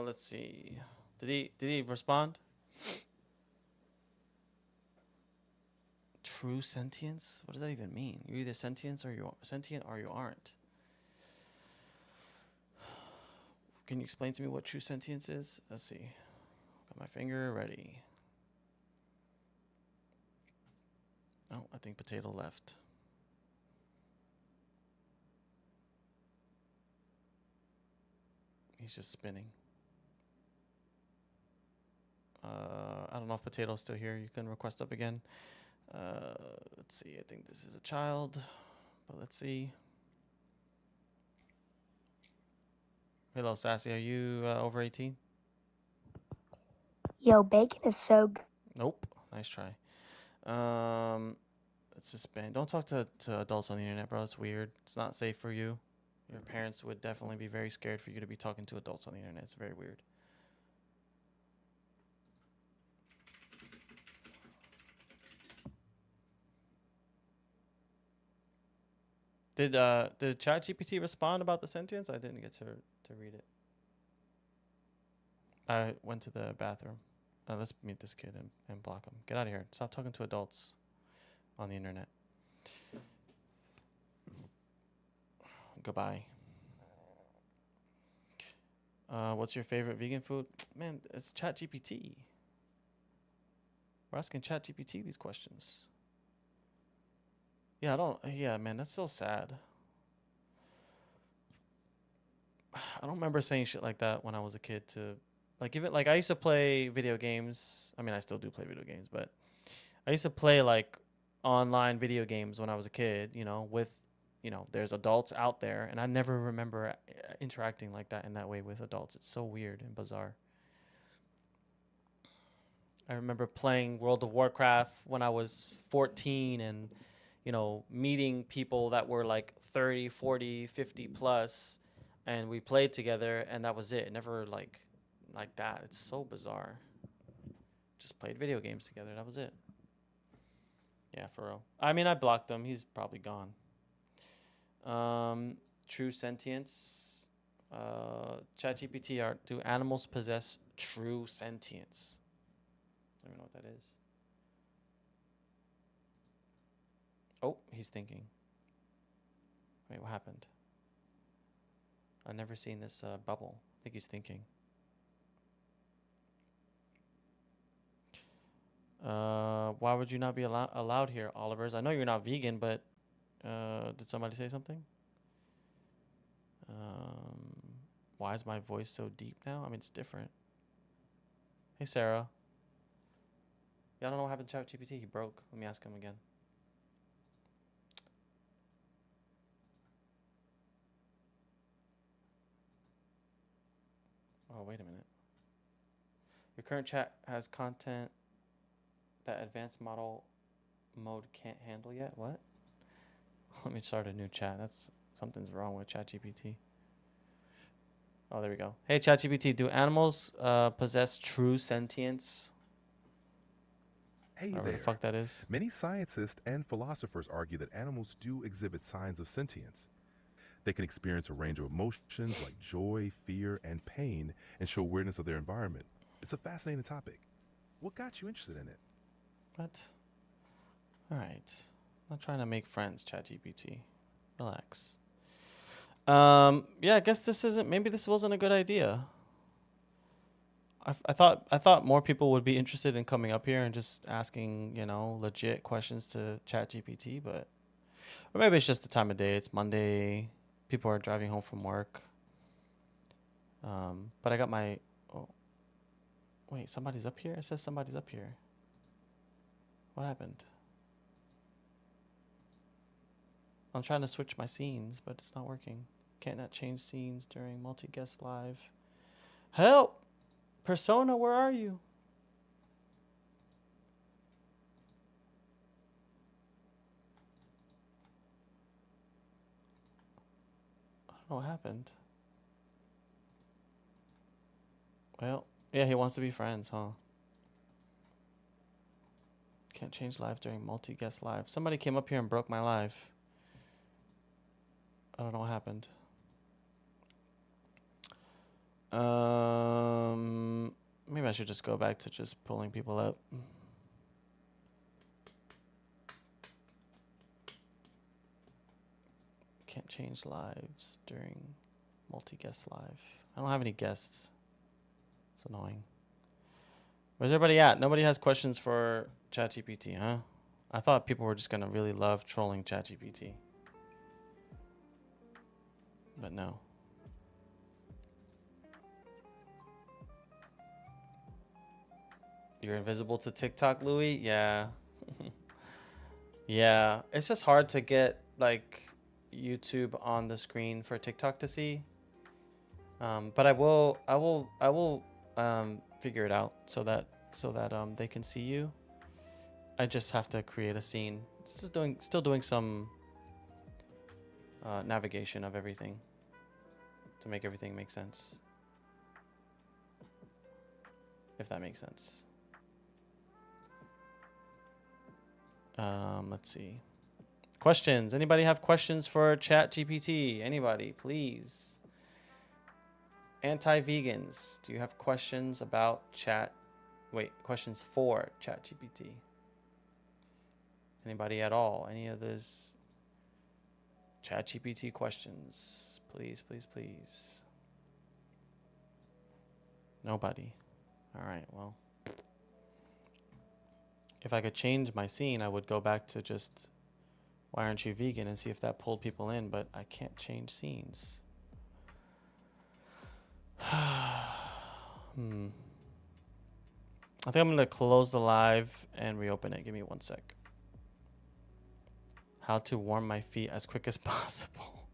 Let's see. Did he respond? True sentience? What does that even mean? You're either sentient or you aren't. Can you explain to me what true sentience is? Let's see. Got my finger ready. Oh, I think Potato left. He's just spinning. I don't know if Potato's still here. You can request up again. Let's see. I think this is a child, but let's see. Hello, Sassy. Are you over 18? Yo, bacon is so good. Nope. Nice try. Let's just ban. Don't talk to adults on the internet, bro. It's weird. It's not safe for you. Your parents would definitely be very scared for you to be talking to adults on the internet. It's very weird. Did ChatGPT respond about the sentence? I didn't get to read it. I went to the bathroom. Let's meet this kid and block him. Get out of here. Stop talking to adults on the internet. Goodbye. What's your favorite vegan food? Man, it's ChatGPT. We're asking ChatGPT these questions. Yeah, man, that's so sad. I don't remember saying shit like that when I was a kid to like I used to play video games. I mean, I still do play video games, but I used to play like online video games when I was a kid, with there's adults out there, and I never remember interacting like that in that way with adults. It's so weird and bizarre. I remember playing World of Warcraft when I was 14 and meeting people that were like 30, 40, 50 plus, and we played together, and that was it. Never like that. It's so bizarre. Just played video games together. That was it. Yeah, for real. I mean, I blocked him. He's probably gone. True sentience. ChatGPT, do animals possess true sentience? I don't even know what that is. Oh, he's thinking. Wait, what happened? I've never seen this bubble. I think he's thinking. Why would you not be allowed here, Olivers? I know you're not vegan, but did somebody say something? Why is my voice so deep now? I mean, it's different. Hey, Sarah. Yeah, I don't know what happened to ChatGPT. He broke. Let me ask him again. Oh, wait a minute. Your current chat has content that advanced model mode can't handle yet. What? Let me start a new chat. That's something's wrong with ChatGPT. Oh, there we go. Hey, ChatGPT, do animals possess true sentience? Hey Whatever the there. fuck that is. Many scientists and philosophers argue that animals do exhibit signs of sentience. They can experience a range of emotions like joy, fear, and pain and show awareness of their environment. It's a fascinating topic. What got you interested in it? What? All right. I'm not trying to make friends, ChatGPT. Relax. Yeah, I guess maybe this wasn't a good idea. I thought more people would be interested in coming up here and just asking, legit questions to ChatGPT, but or maybe it's just the time of day. It's Monday. People are driving home from work. But I got my wait, somebody's up here? It says somebody's up here. What happened? I'm trying to switch my scenes, but it's not working. Can't not change scenes during multi-guest live. Help! Persona, where are you? I don't know what happened. Well, yeah, he wants to be friends, huh? Can't change live during multi-guest live. Somebody came up here and broke my live. I don't know what happened. Maybe I should just go back to just pulling people up. Can't change lives during multi-guest live. I don't have any guests. It's annoying. Where's everybody at? Nobody has questions for ChatGPT, huh? I thought people were just gonna really love trolling ChatGPT. But no. You're invisible to TikTok, Louis? Yeah. Yeah. It's just hard to get like YouTube on the screen for TikTok to see. But I will figure it out so that they can see you. I just have to create a scene. Still doing some navigation of everything to make everything make sense. If that makes sense. Let's see. Questions. Anybody have questions for ChatGPT? Anybody, please. Anti-vegans. Do you have questions about questions for ChatGPT? Anybody at all? Any of those ChatGPT questions? Please, please, please. Nobody. All right, well. If I could change my scene, I would go back to just why aren't you vegan and see if that pulled people in, but I can't change scenes. I think I'm going to close the live and reopen it. Give me 1 sec. How to warm my feet as quick as possible.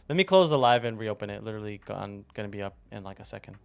Let me close the live and reopen it. Literally, I'm going to be up in like a second.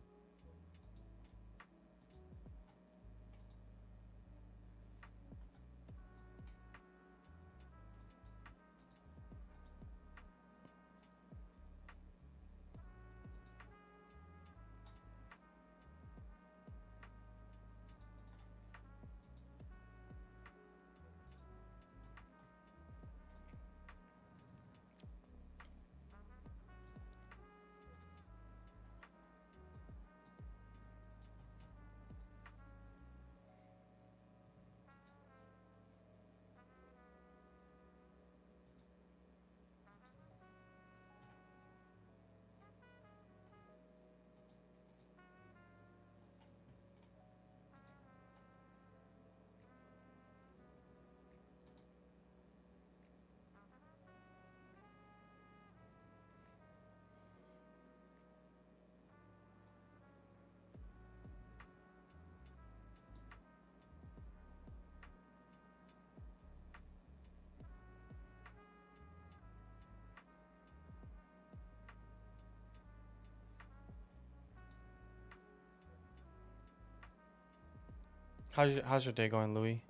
How's your day going, Louis?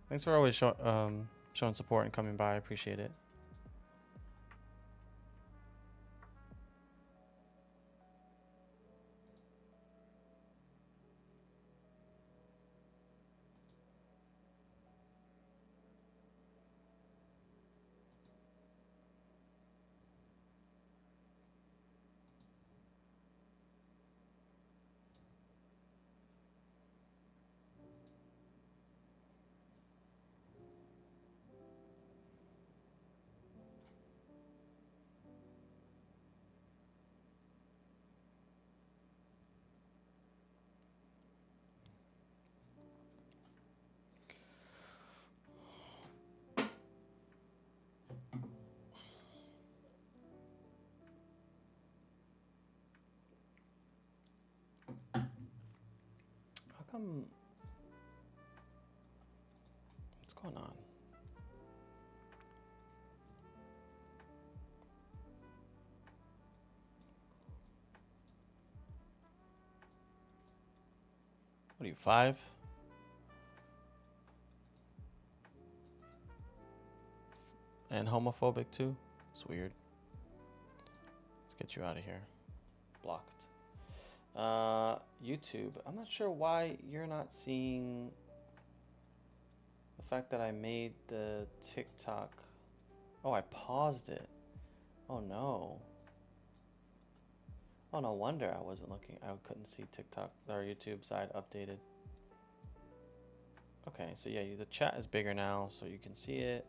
Thanks for always showing support and coming by. I appreciate it. How come? What's going on? What are you, 5? And homophobic too? It's weird. Let's get you out of here. Blocked. YouTube. I'm not sure why you're not seeing the fact that I made the TikTok. Oh, I paused it. Oh no. Oh, no wonder I wasn't looking. I couldn't see TikTok or YouTube side updated. Okay, so yeah, the chat is bigger now, so you can see it.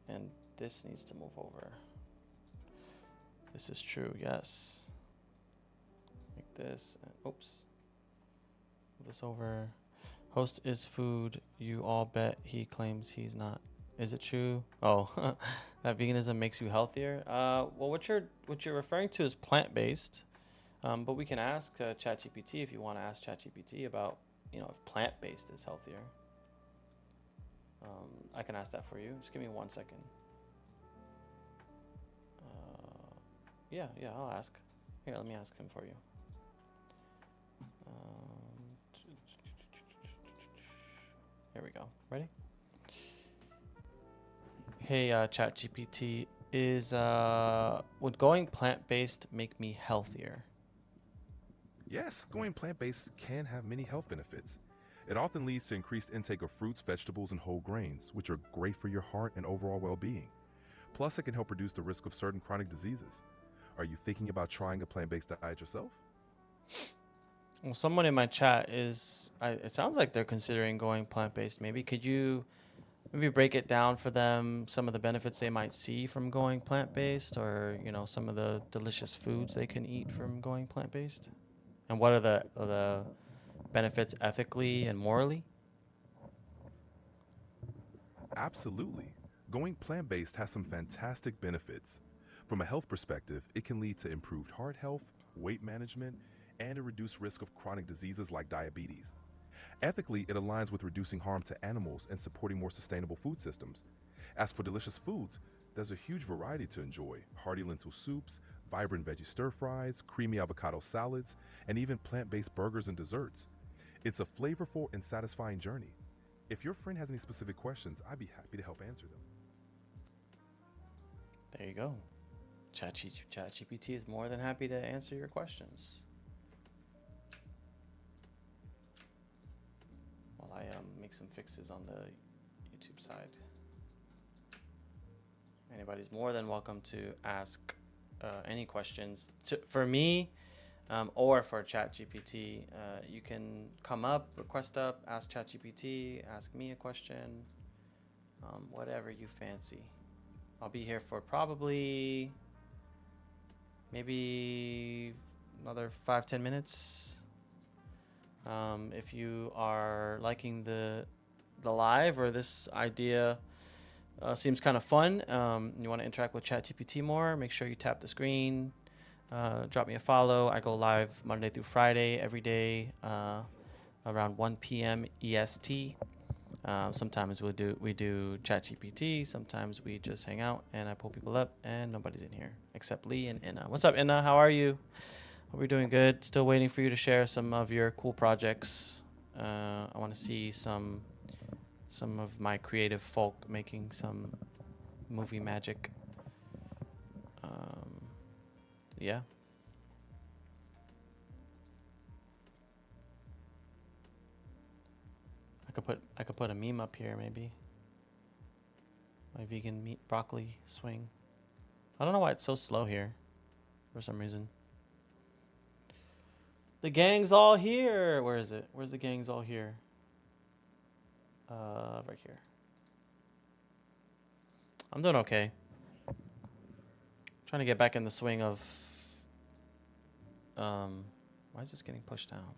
And this needs to move over. This is true, yes. Like this. And, oops. Move this over. Host is food. You all bet he claims he's not. Is it true? Oh, that veganism makes you healthier. Well, what you're referring to is plant-based. But we can ask ChatGPT if you want to ask ChatGPT about, if plant-based is healthier. I can ask that for you. Just give me 1 second. Yeah, I'll ask. Here, let me ask him for you. Here we go. Ready? Hey, ChatGPT, would going plant-based make me healthier? Yes, going plant-based can have many health benefits. It often leads to increased intake of fruits, vegetables, and whole grains, which are great for your heart and overall well-being. Plus, it can help reduce the risk of certain chronic diseases. Are you thinking about trying a plant-based diet yourself? Well, someone in my chat it sounds like they're considering going plant-based. Maybe could you maybe break it down for them, some of the benefits they might see from going plant-based, or, some of the delicious foods they can eat from going plant-based? And what are the benefits ethically and morally? Absolutely. Going plant-based has some fantastic benefits. From a health perspective, it can lead to improved heart health, weight management, and a reduced risk of chronic diseases like diabetes. Ethically, it aligns with reducing harm to animals and supporting more sustainable food systems. As for delicious foods, there's a huge variety to enjoy: hearty lentil soups, vibrant veggie stir fries, creamy avocado salads, and even plant-based burgers and desserts. It's a flavorful and satisfying journey. If your friend has any specific questions, I'd be happy to help answer them. There you go. ChatGPT is more than happy to answer your questions. While I make some fixes on the YouTube side. Anybody's more than welcome to ask any questions for me or for ChatGPT. You can come up, request up, ask ChatGPT, ask me a question, whatever you fancy. I'll be here for probably maybe another 5-10 minutes. If you are liking the live, or this idea seems kind of fun, you want to interact with ChatGPT more, make sure you tap the screen, drop me a follow. I go live Monday through Friday every day around 1 p.m. EST. Sometimes we do ChatGPT. Sometimes we just hang out and I pull people up, and nobody's in here except Lee and Inna. What's up, Inna? How are you? Hope you're doing good. Still waiting for you to share some of your cool projects. I want to see some some of my creative folk making some movie magic. Yeah. I could put a meme up here maybe. My vegan meat broccoli swing. I don't know why it's so slow here for some reason. The gang's all here. Where is it? Where's the gang's all here? Right here. I'm doing okay. Trying to get back in the swing of why is this getting pushed down?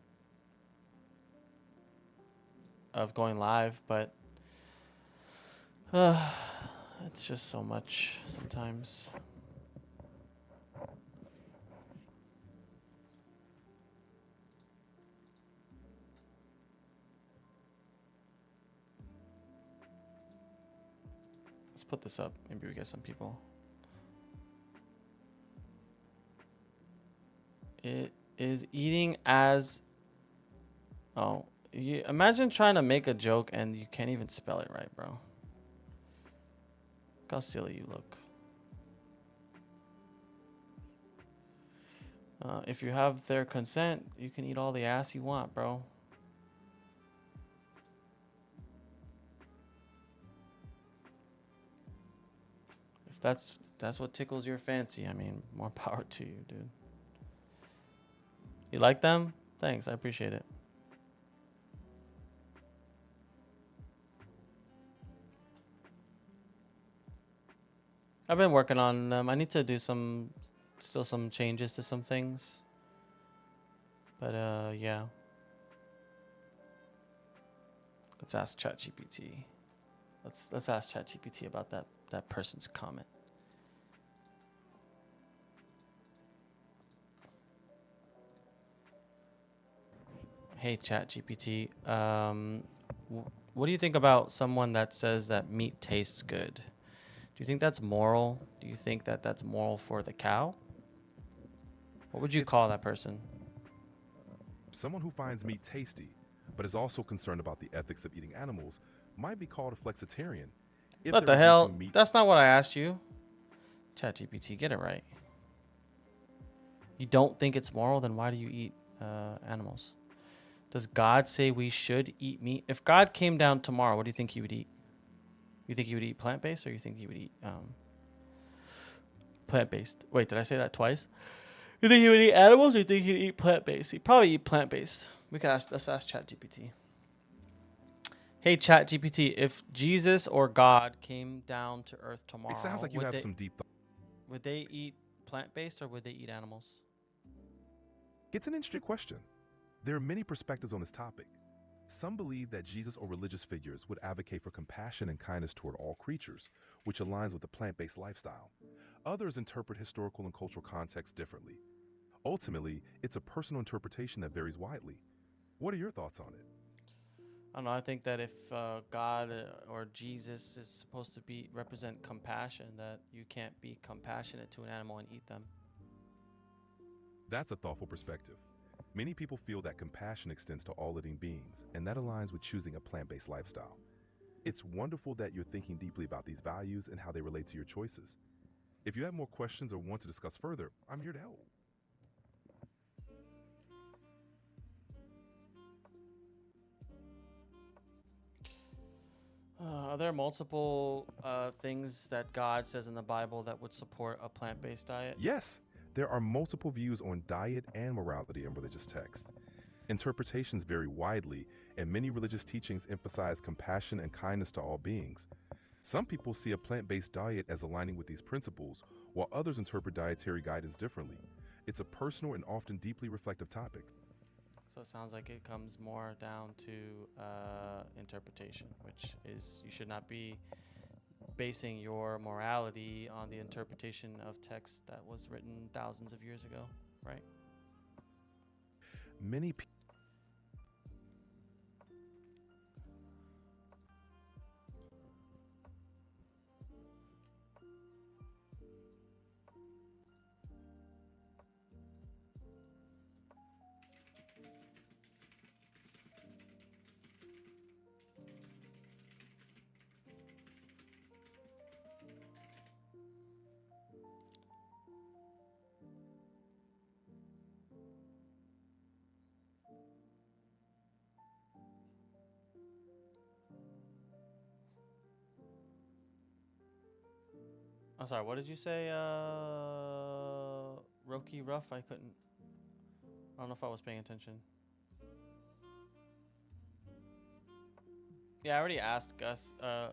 Of going live, but it's just so much sometimes. Let's put this up. Maybe we get some people. It is eating as... Oh, you imagine trying to make a joke and you can't even spell it right, bro. Look how silly you look. If you have their consent, you can eat all the ass you want, bro. If that's what tickles your fancy, I mean, more power to you, dude. You like them? Thanks, I appreciate it. I've been working on them. I need to do some changes to some things. But yeah. Let's ask ChatGPT. Let's ask ChatGPT about that person's comment. Hey ChatGPT, what do you think about someone that says that meat tastes good? Do you think that's moral? Do you think that that's moral for the cow? What would you call that person? Someone who finds meat tasty, but is also concerned about the ethics of eating animals, might be called a flexitarian. What the hell? That's not what I asked you. ChatGPT, get it right. You don't think it's moral, then why do you eat animals? Does God say we should eat meat? If God came down tomorrow, what do you think he would eat? You think he would eat plant-based, or you think he would eat plant-based? Wait, did I say that twice? You think he would eat animals, or you think he'd eat plant-based? He'd probably eat plant-based. Let's ask ChatGPT. Hey ChatGPT, if Jesus or God came down to Earth tomorrow, it sounds like you have some deep thought. Would they eat plant-based or would they eat animals? It's an interesting question. There are many perspectives on this topic. Some believe that Jesus or religious figures would advocate for compassion and kindness toward all creatures, which aligns with the plant-based lifestyle. Others interpret historical and cultural context differently. Ultimately, it's a personal interpretation that varies widely. What are your thoughts on it? I don't know. I think that if God or Jesus is supposed to represent compassion, that you can't be compassionate to an animal and eat them. That's a thoughtful perspective. Many people feel that compassion extends to all living beings, and that aligns with choosing a plant-based lifestyle. It's wonderful that you're thinking deeply about these values and how they relate to your choices. If you have more questions or want to discuss further, I'm here to help. Are there multiple things that God says in the Bible that would support a plant-based diet? Yes, there are multiple views on diet and morality in religious texts. Interpretations vary widely, and many religious teachings emphasize compassion and kindness to all beings. Some people see a plant-based diet as aligning with these principles, while others interpret dietary guidance differently. It's a personal and often deeply reflective topic. So it sounds like it comes more down to interpretation, which is you should not be basing your morality on the interpretation of text that was written thousands of years ago, right? Many people I'm sorry. What did you say? Roki Ruff. I couldn't. I don't know if I was paying attention. Yeah, I already asked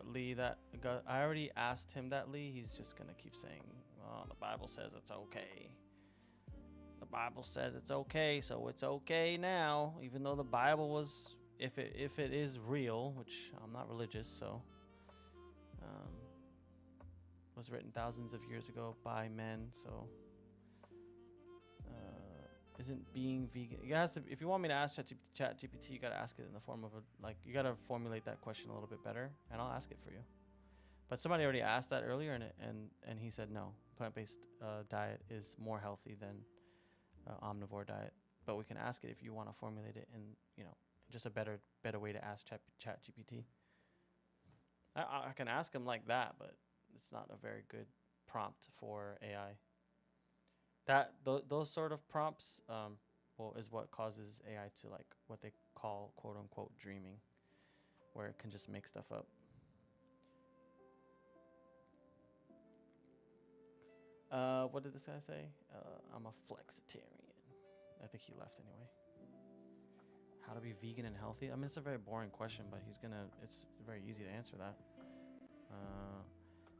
Lee that. I already asked him that, Lee. He's just gonna keep saying, "Oh, the Bible says it's okay. The Bible says it's okay, so it's okay now." Even though the Bible was, if it is real, which I'm not religious, so um, was written thousands of years ago by men, so isn't being vegan. You guys, if you want me to ask ChatGPT, you gotta ask it in the form of you gotta formulate that question a little bit better, and I'll ask it for you. But somebody already asked that earlier, and he said no, plant-based diet is more healthy than omnivore diet. But we can ask it if you want to formulate it in just a better way to ask ChatGPT. I can ask him like that, but it's not a very good prompt for AI. Those sort of prompts is what causes AI to like what they call quote unquote dreaming, where it can just make stuff up. What did this guy say? I'm a flexitarian. I think he left anyway. How to be vegan and healthy? I mean, it's a very boring question, but it's very easy to answer that.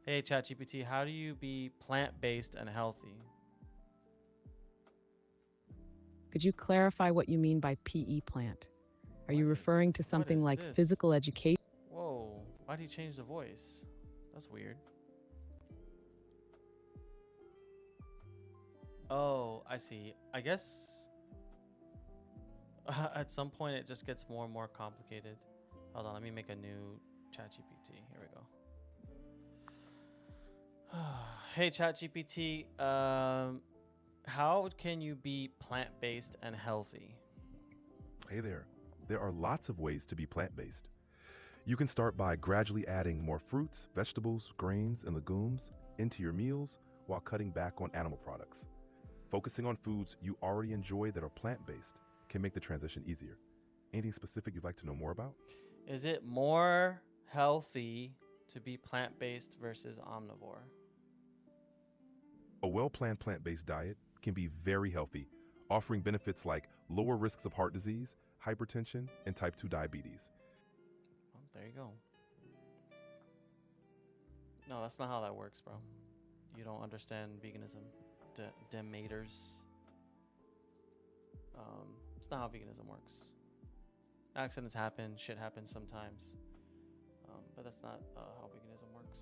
Hey, ChatGPT, how do you be plant-based and healthy? Could you clarify what you mean by PE plant? Are you referring to something like physical education? Whoa, why'd he change the voice? That's weird. Oh, I see. I guess at some point it just gets more and more complicated. Hold on, let me make a new ChatGPT. Here we go. Hey, ChatGPT, how can you be plant-based and healthy? Hey there. There are lots of ways to be plant-based. You can start by gradually adding more fruits, vegetables, grains, and legumes into your meals while cutting back on animal products. Focusing on foods you already enjoy that are plant-based can make the transition easier. Anything specific you'd like to know more about? Is it more healthy to be plant-based versus omnivore? A well-planned plant-based diet can be very healthy, offering benefits like lower risks of heart disease, hypertension, and type 2 diabetes. Well, there you go. No, that's not how that works, bro. You don't understand veganism. Dematers. It's not how veganism works. Accidents happen, shit happens sometimes. But that's not how veganism works.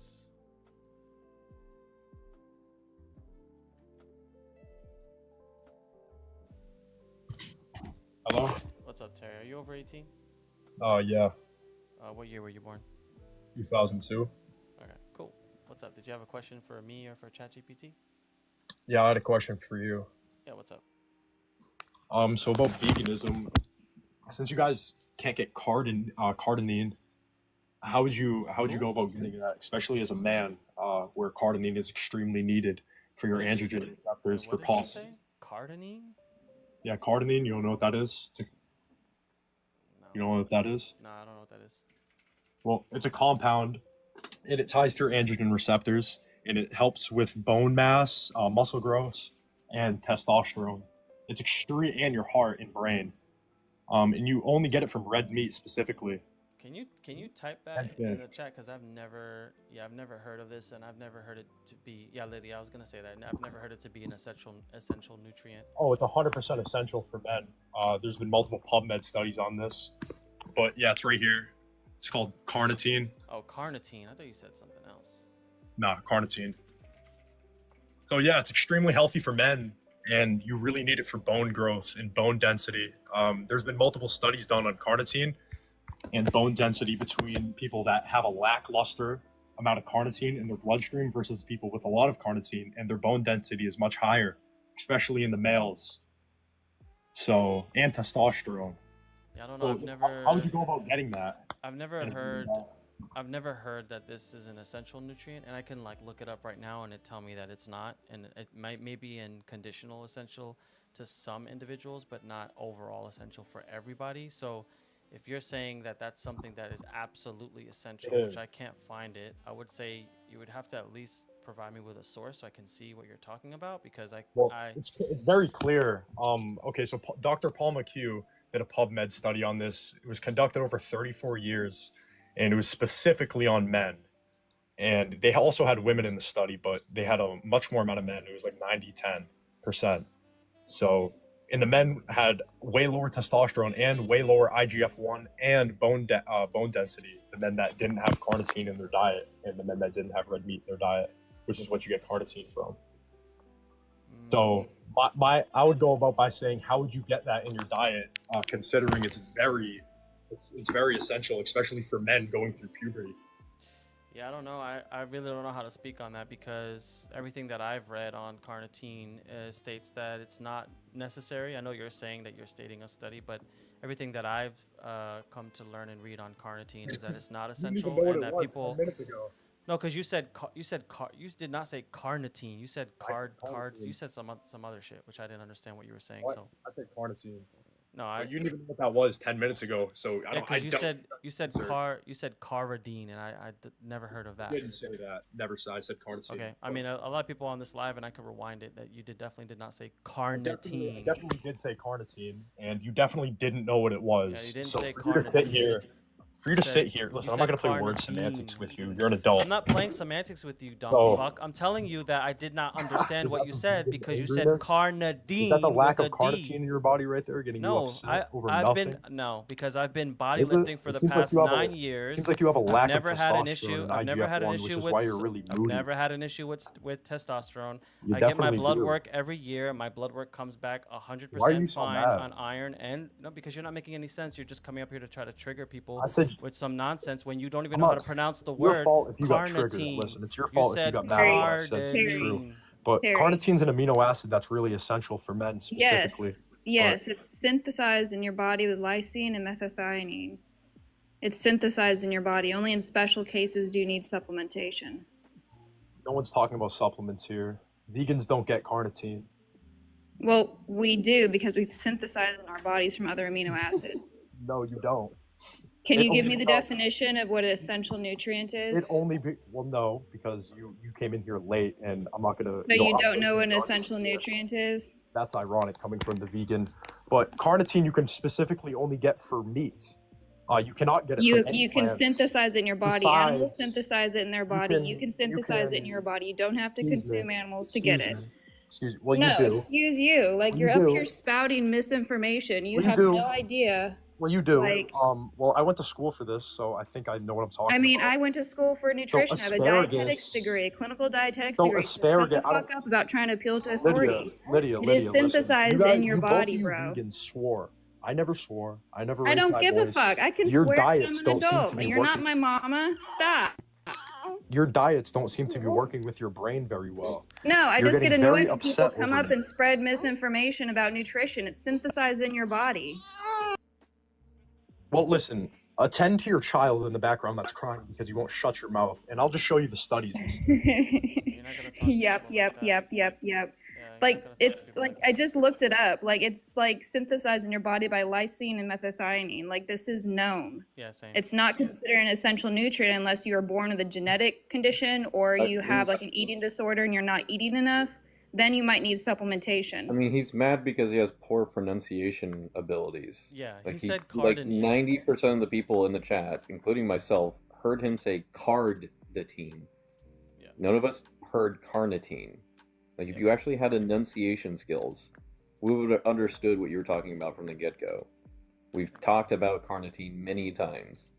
Hello? What's up, Terry? Are you over 18? Yeah, What year were you born? 2002. Okay, cool. What's up? Did you have a question for me or for ChatGPT? Yeah, I had a question for you. Yeah, what's up? So about veganism, since you guys can't get cardenine, how would you go about getting that, especially as a man, where cardenine is extremely needed for your androgen receptors for pulse? Cardenine? Yeah, cardenine. You don't know what that is? No. You don't know what that is? No, I don't know what that is. Well, it's a compound, and it ties to your androgen receptors, and it helps with bone mass, muscle growth, and testosterone. It's extreme, and your heart and brain. And you only get it from red meat specifically. Can you type that in the chat? Because I've never heard of this, and I've never heard it to be. Yeah, Lydia, I was gonna say that. I've never heard it to be an essential nutrient. Oh, it's 100% essential for men. There's been multiple PubMed studies on this, but yeah, it's right here. It's called carnitine. Oh, carnitine. I thought you said something else. Nah, carnitine. So yeah, it's extremely healthy for men, and you really need it for bone growth and bone density. There's been multiple studies done on carnitine and bone density between people that have a lackluster amount of carnitine in their bloodstream versus people with a lot of carnitine, and their bone density is much higher, especially in the males. So, and testosterone. Yeah, I don't know. So how would you go about getting that? I've never heard that this is an essential nutrient, and I can like look it up right now and it tell me that it's not, and it may be in conditional essential to some individuals, but not overall essential for everybody. So if you're saying that that's something that is absolutely essential, which I can't find it, I would say you would have to at least provide me with a source so I can see what you're talking about? Because Well, it's very clear. Okay, so Dr. Paul McHugh did a PubMed study on this. It was conducted over 34 years, and it was specifically on men. And they also had women in the study, but they had a much more amount of men. It was like 90-10%. So, and the men had way lower testosterone and way lower IGF-1 and bone density. The men that didn't have carnitine in their diet, and the men that didn't have red meat in their diet, which is what you get carnitine from. So, I would go about by saying, how would you get that in your diet? Considering it's very essential, especially for men going through puberty. Yeah, I don't know. I really don't know how to speak on that because everything that I've read on carnitine states that it's not necessary. I know you're saying that you're stating a study, but everything that I've come to learn and read on carnitine is that it's not essential, and that people. 10 minutes ago. No, because you did not say carnitine. You said cards. You said some other shit, which I didn't understand what you were saying. What? So I said carnitine. no, You didn't even know what that was 10 minutes ago. So you said caridine, and I never heard of that. I didn't say that. Never said. I said carnitine. Okay, I mean a lot of people on this live, and I could rewind it, that you definitely did not say carnitine. I definitely did say carnitine, and you definitely didn't know what it was. Yeah, you didn't so say for you to sit here. For you to sit here, listen, I'm not gonna play word carnitine. semantics with you. You're an adult. I'm not playing semantics with you, dumb So- fuck. I'm telling you that I did not understand Is what that you the said vegan because you said angriness? carnitine. Is that the lack with of a carnitine D. in your body right there, getting you No, upset over I've nothing? because I've been Is it? bodybuilding for It the seems like past you have 9 years. Seems like you have a lack I've never of had an testosterone issue. and I've never had an IGF-1, issue which is with. why you're really I've moody. never had an issue with testosterone. You I get my definitely blood do. work every year. My blood work comes back Why are you 100% so fine mad? on iron, and no, because you're not making any sense. You're just coming up here to try to trigger people I said with some nonsense when you don't even I'm know how not- to pronounce the it's your word fault if you got triggered. carnitine. Listen, it's your You fault if you said got mad at what I said to be true. carnitine. But Terry. carnitine's an amino acid that's really essential for men specifically. Yes, it's synthesized in your body with lysine and methionine. It's synthesized in your body. Only in special cases do you need supplementation. No one's talking about supplements here. Vegans don't get carnitine. Well, we do because we synthesize in our bodies from other amino acids. No, you don't. Can It you give only me the comes- definition of what an essential nutrient is? Well, no, because you came in here late, and I'm not gonna. So you I'm don't know what an gonna- essential nutrient is? That's ironic coming from the vegan. But carnitine you can specifically only get for meat. You cannot get it from any You can plants. synthesize it in your body. Animals Besides, synthesize it in their body. You can synthesize it in your body. You don't have to Excuse me. consume animals to get it. Excuse me. Excuse me. Well, No, you do. excuse you. Like Well, you're you up do. here spouting misinformation. You Well, you have do. no idea. Well, you do. Like- Well, I went to school for this, so I think I know what I'm talking I mean, about. I went to school for nutrition. I have a asparagus- dietetics degree, a clinical dietetics So degree. asparagus- Shut the I don't- fuck up about trying to appeal to authority. Lydia, It is listen. synthesized You guys- in your you both body, of you bro. Vegans swore. I never swore. I never I raised don't my give a voice. fuck. I can Your swear diets because I'm don't an seem adult. to be You're not working. my mama. Stop. Your diets don't seem to be working with your brain very well. No, I You're just get getting very annoyed when people upset come over up me. and spread misinformation about nutrition. It's synthesized in your body. Well, listen. Attend to your child in the background that's crying because you won't shut your mouth, and I'll just show you the studies. And stuff. You're not gonna talk to Yep, people yep, like that. yep. Yeah, you're not Like gonna talk it's to people like that. I just looked it up. Like it's like synthesized in your body by lysine and methionine. Like this is known. Yeah, same. It's not considered an essential nutrient unless you are born with a genetic condition or you have like an eating disorder and you're not eating enough. Then you might need supplementation. I mean, he's mad because he has poor pronunciation abilities. Yeah, Like he said like carnitine. 90% of the people in the chat, including myself, heard him say carditine. Yeah. None of us heard carnitine. Like, if you actually had enunciation skills, we would have understood what you were talking about from the get-go. We've talked about carnitine many times.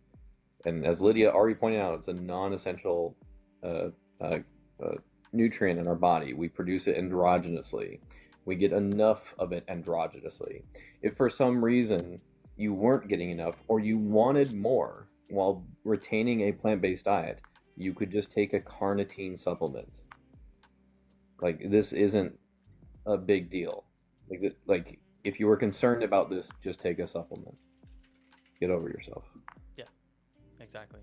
And as Lydia already pointed out, it's a non-essential nutrient in our body. We produce it endogenously. We get enough of it endogenously. If for some reason you weren't getting enough or you wanted more while retaining a plant-based diet, you could just take a carnitine supplement. Like, this isn't a big deal. Like if you were concerned about this, just take a supplement. Get over yourself. Exactly.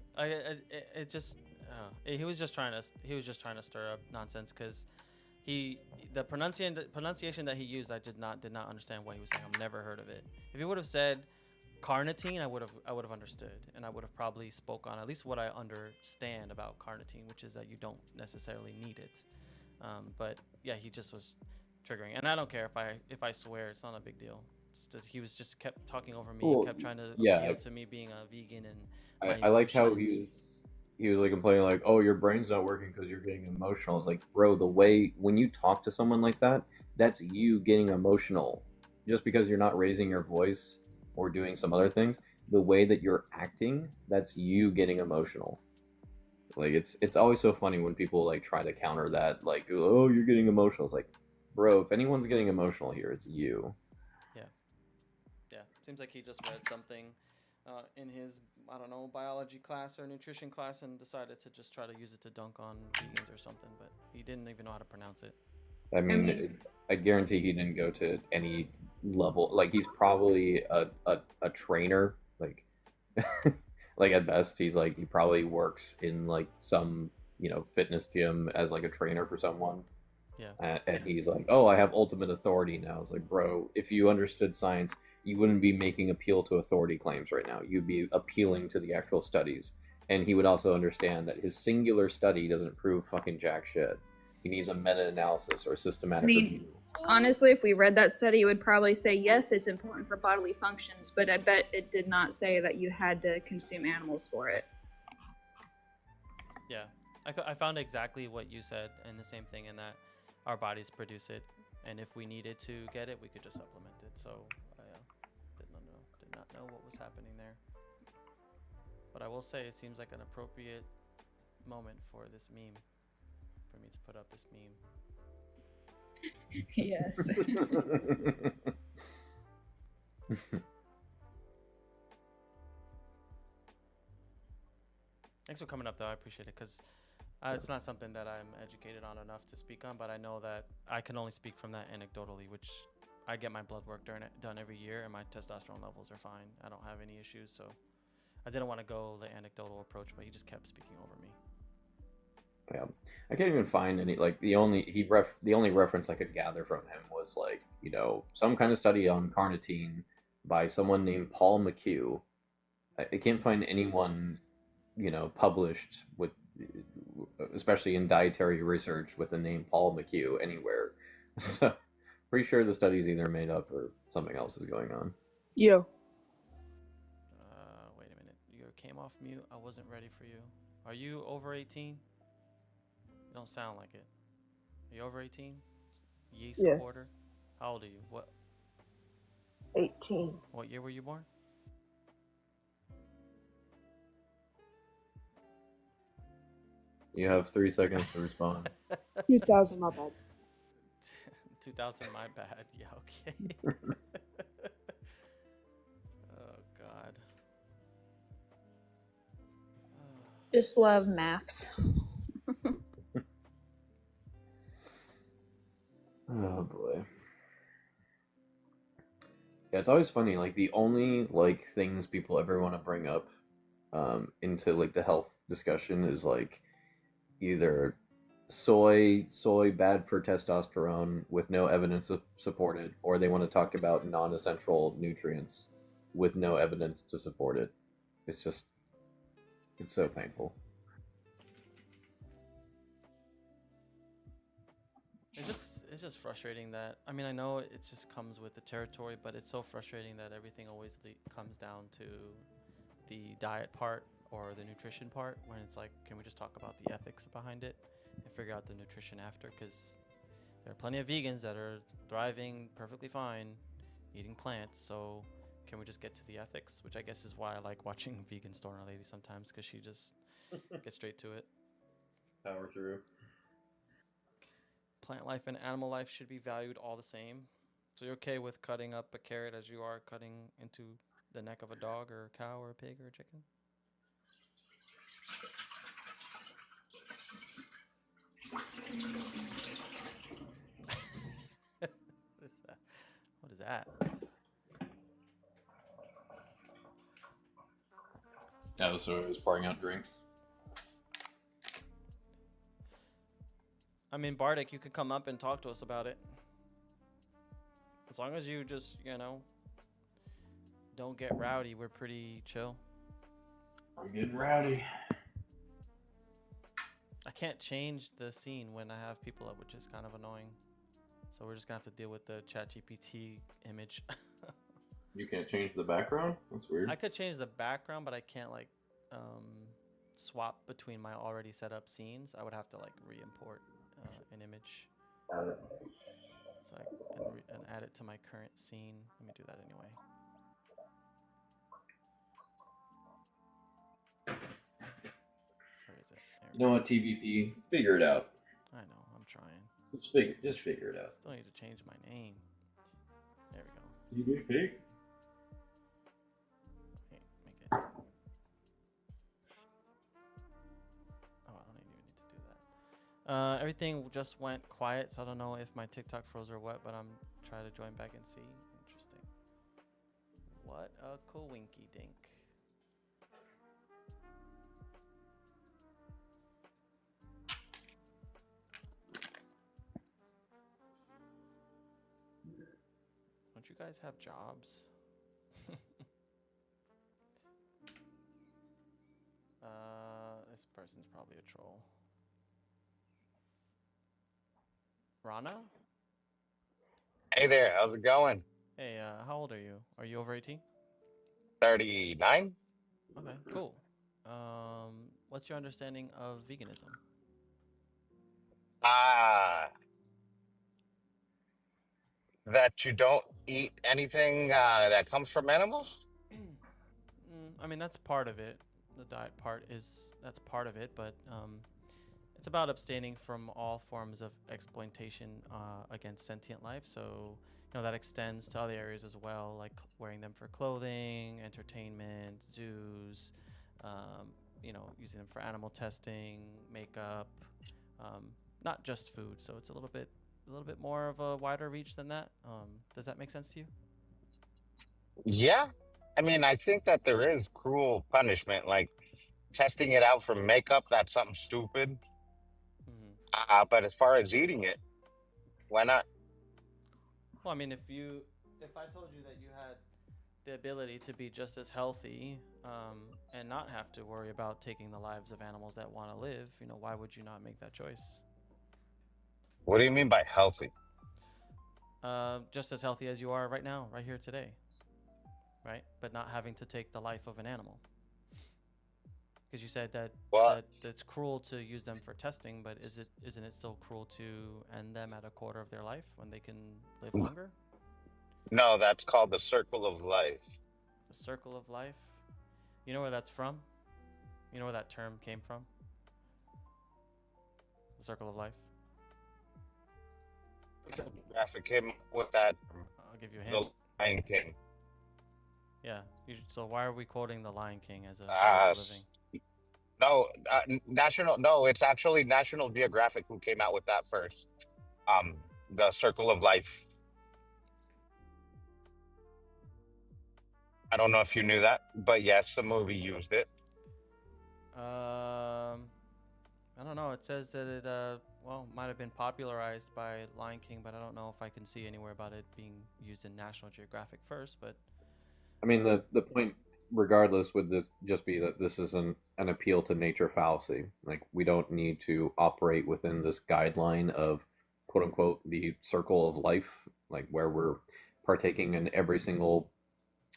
He was just trying to stir up nonsense because the pronunciation that he used, I did not understand what he was saying. I've never heard of it. If he would have said carnitine, I would have understood, and I would have probably spoke on at least what I understand about carnitine, which is that you don't necessarily need it. But yeah, he just was triggering, and I don't care if I swear, it's not a big deal. He was just kept talking over me, Well, kept trying to yeah, appeal to me being a vegan and my I liked how emotions. he was like complaining like, oh, your brain's not working because you're getting emotional. It's like, bro, the way when you talk to someone like that, that's you getting emotional. Just because you're not raising your voice or doing some other things, the way that you're acting, that's you getting emotional. Like it's always so funny when people like try to counter that, like, oh, you're getting emotional. It's like, bro, if anyone's getting emotional here, it's you. Yeah, seems like he just read something in his, I don't know, biology class or nutrition class and decided to just try to use it to dunk on vegans or something, but he didn't even know how to pronounce it. I mean, I guarantee he didn't go to any level. Like he's probably a trainer. Like like at best, he's like he probably works in like some fitness gym as like a trainer for someone. Yeah. And he's like, oh, I have ultimate authority now. It's like, bro, if you understood science, you wouldn't be making appeal to authority claims right now. You'd be appealing to the actual studies. And he would also understand that his singular study doesn't prove fucking jack shit. He needs a meta-analysis or a systematic review. Honestly, if we read that study, it would probably say, yes, it's important for bodily functions, but I bet it did not say that you had to consume animals for it. Yeah, I found exactly what you said, and the same thing in that our bodies produce it, and if we needed to get it, we could just supplement it. So I did not know what was happening there. But I will say it seems like an appropriate moment for this meme, for me to put up this meme. Yes. Thanks for coming up, though. I appreciate it, because it's not something that I'm educated on enough to speak on, but I know that I can only speak from that anecdotally, which I get my blood work done every year, and my testosterone levels are fine. I don't have any issues, so I didn't want to go the anecdotal approach, but he just kept speaking over me. Yeah, I can't even find any like the only reference I could gather from him was like some kind of study on carnitine by someone named Paul McHugh. I can't find anyone published with, especially in dietary research, with the name Paul McHugh anywhere. So pretty sure the study's either made up or something else is going on. Yeah. Wait a minute. You came off mute. I wasn't ready for you. Are you over 18? You don't sound like it. Are you over 18? Yee supporter? Yes. How old are you? What? 18. What year were you born? You have 3 seconds to respond. 2000, my bad. 2000, my bad. Yeah, okay. Oh, God. Just love maths. Oh, boy. Yeah, it's always funny. Like, the only, like, things people ever want to bring up into, like, the health discussion is, like, either soy bad for testosterone with no evidence to support it, or they want to talk about non-essential nutrients with no evidence to support it. It's so painful. It's just frustrating that, I mean, I know it just comes with the territory, but it's so frustrating that everything always comes down to the diet part or the nutrition part, when it's like, can we just talk about the ethics behind it and figure out the nutrition after? Because there are plenty of vegans that are thriving perfectly fine eating plants, so can we just get to the ethics? Which I guess is why I like watching Vegan Stoner Lady sometimes, because she just gets straight to it. Power through. Plant life and animal life should be valued all the same. So you're okay with cutting up a carrot as you are cutting into the neck of a dog or a cow or a pig or a chicken? What is that? Yeah, so I was pouring out drinks. I mean, Bardic, you could come up and talk to us about it. As long as you just, Don't get rowdy. We're pretty chill. I'm getting rowdy. I can't change the scene when I have people up, which is kind of annoying. So we're just gonna have to deal with the ChatGPT image. You can't change the background? That's weird. I could change the background, but I can't like swap between my already set up scenes. I would have to like re-import an image. So and add it to my current scene. Let me do that anyway. Where is it? There You know what, TVP? Figure it out. I know, I'm trying. Just figure it out. Still need to change my name. There we go. TVP? Wait, make it. Oh, I don't even need to do that. Everything just went quiet, so I don't know if my TikTok froze or what, but I'm trying to join back and see. Interesting. What a coinky dink. Don't you guys have jobs? This person's probably a troll. Rana? Hey there, how's it going? Hey, how old are you? Are you over 18? 39? Okay, cool. What's your understanding of veganism? Ah, that you don't eat anything that comes from animals? I mean, that's part of it. The diet part that's part of it, but it's about abstaining from all forms of exploitation against sentient life. So, that extends to other areas as well, like wearing them for clothing, entertainment, zoos, using them for animal testing, makeup, not just food. So it's a little bit more of a wider reach than that. Does that make sense to you? Yeah. I mean, I think that there is cruel punishment, like testing it out for makeup, that's something stupid. But as far as eating it, why not? Well, I mean, if I told you that you had the ability to be just as healthy and not have to worry about taking the lives of animals that want to live, why would you not make that choice? What do you mean by healthy? Just as healthy as you are right now, right here today, right? But not having to take the life of an animal. Because you said that it's cruel to use them for testing, but isn't it still cruel to end them at a quarter of their life when they can live longer? No, that's called the circle of life. The circle of life? You know where that's from? You know where that term came from? The circle of life? Graphic came with that. I'll give you a hint. The Lion King. Yeah. So why are we quoting The Lion King as a living? No, No, it's actually National Geographic who came out with that first. The circle of life. I don't know if you knew that, but yes, the movie used it. I don't know. It says that it might have been popularized by Lion King, but I don't know if I can see anywhere about it being used in National Geographic first. But I mean, the point, regardless, would this just be that this is an appeal to nature fallacy. Like, we don't need to operate within this guideline of quote unquote the circle of life, like where we're partaking in every single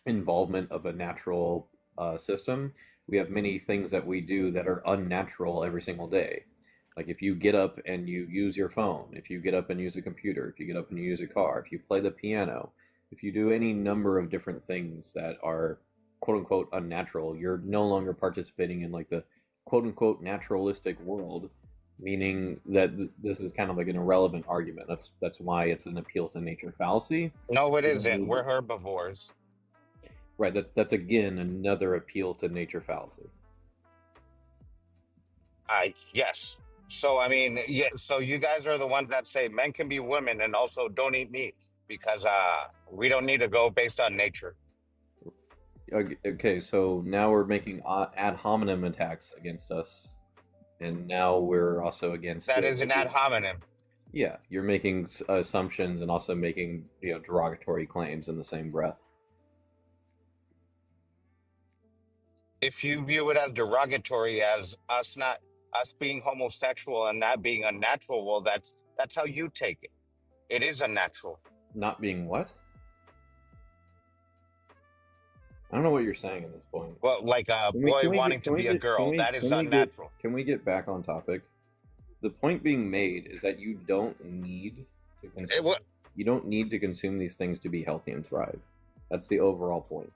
involvement of a natural system. We have many things that we do that are unnatural every single day. Like if you get up and you use your phone, if you get up and use a computer, if you get up and you use a car, if you play the piano, if you do any number of different things that are quote unquote unnatural, you're no longer participating in like the quote unquote naturalistic world, meaning that this is kind of like an irrelevant argument. That's why it's an appeal to nature fallacy. No, it isn't. We're herbivores. Right, that's again another appeal to nature fallacy. Yes. So I mean, yeah. So you guys are the ones that say men can be women and also don't eat meat because we don't need to go based on nature. Okay, so now we're making ad hominem attacks against us, and now we're also against. That is an ad hominem. Yeah, you're making assumptions and also making derogatory claims in the same breath. If you view it as derogatory as us being homosexual and that being unnatural, well, that's how you take it. It is unnatural. Not being what? I don't know what you're saying at this point. Well, like a boy wanting to be a girl, that is unnatural. Can we get back on topic? The point being made is that you don't need to consume, you don't need to consume these things to be healthy and thrive. That's the overall point.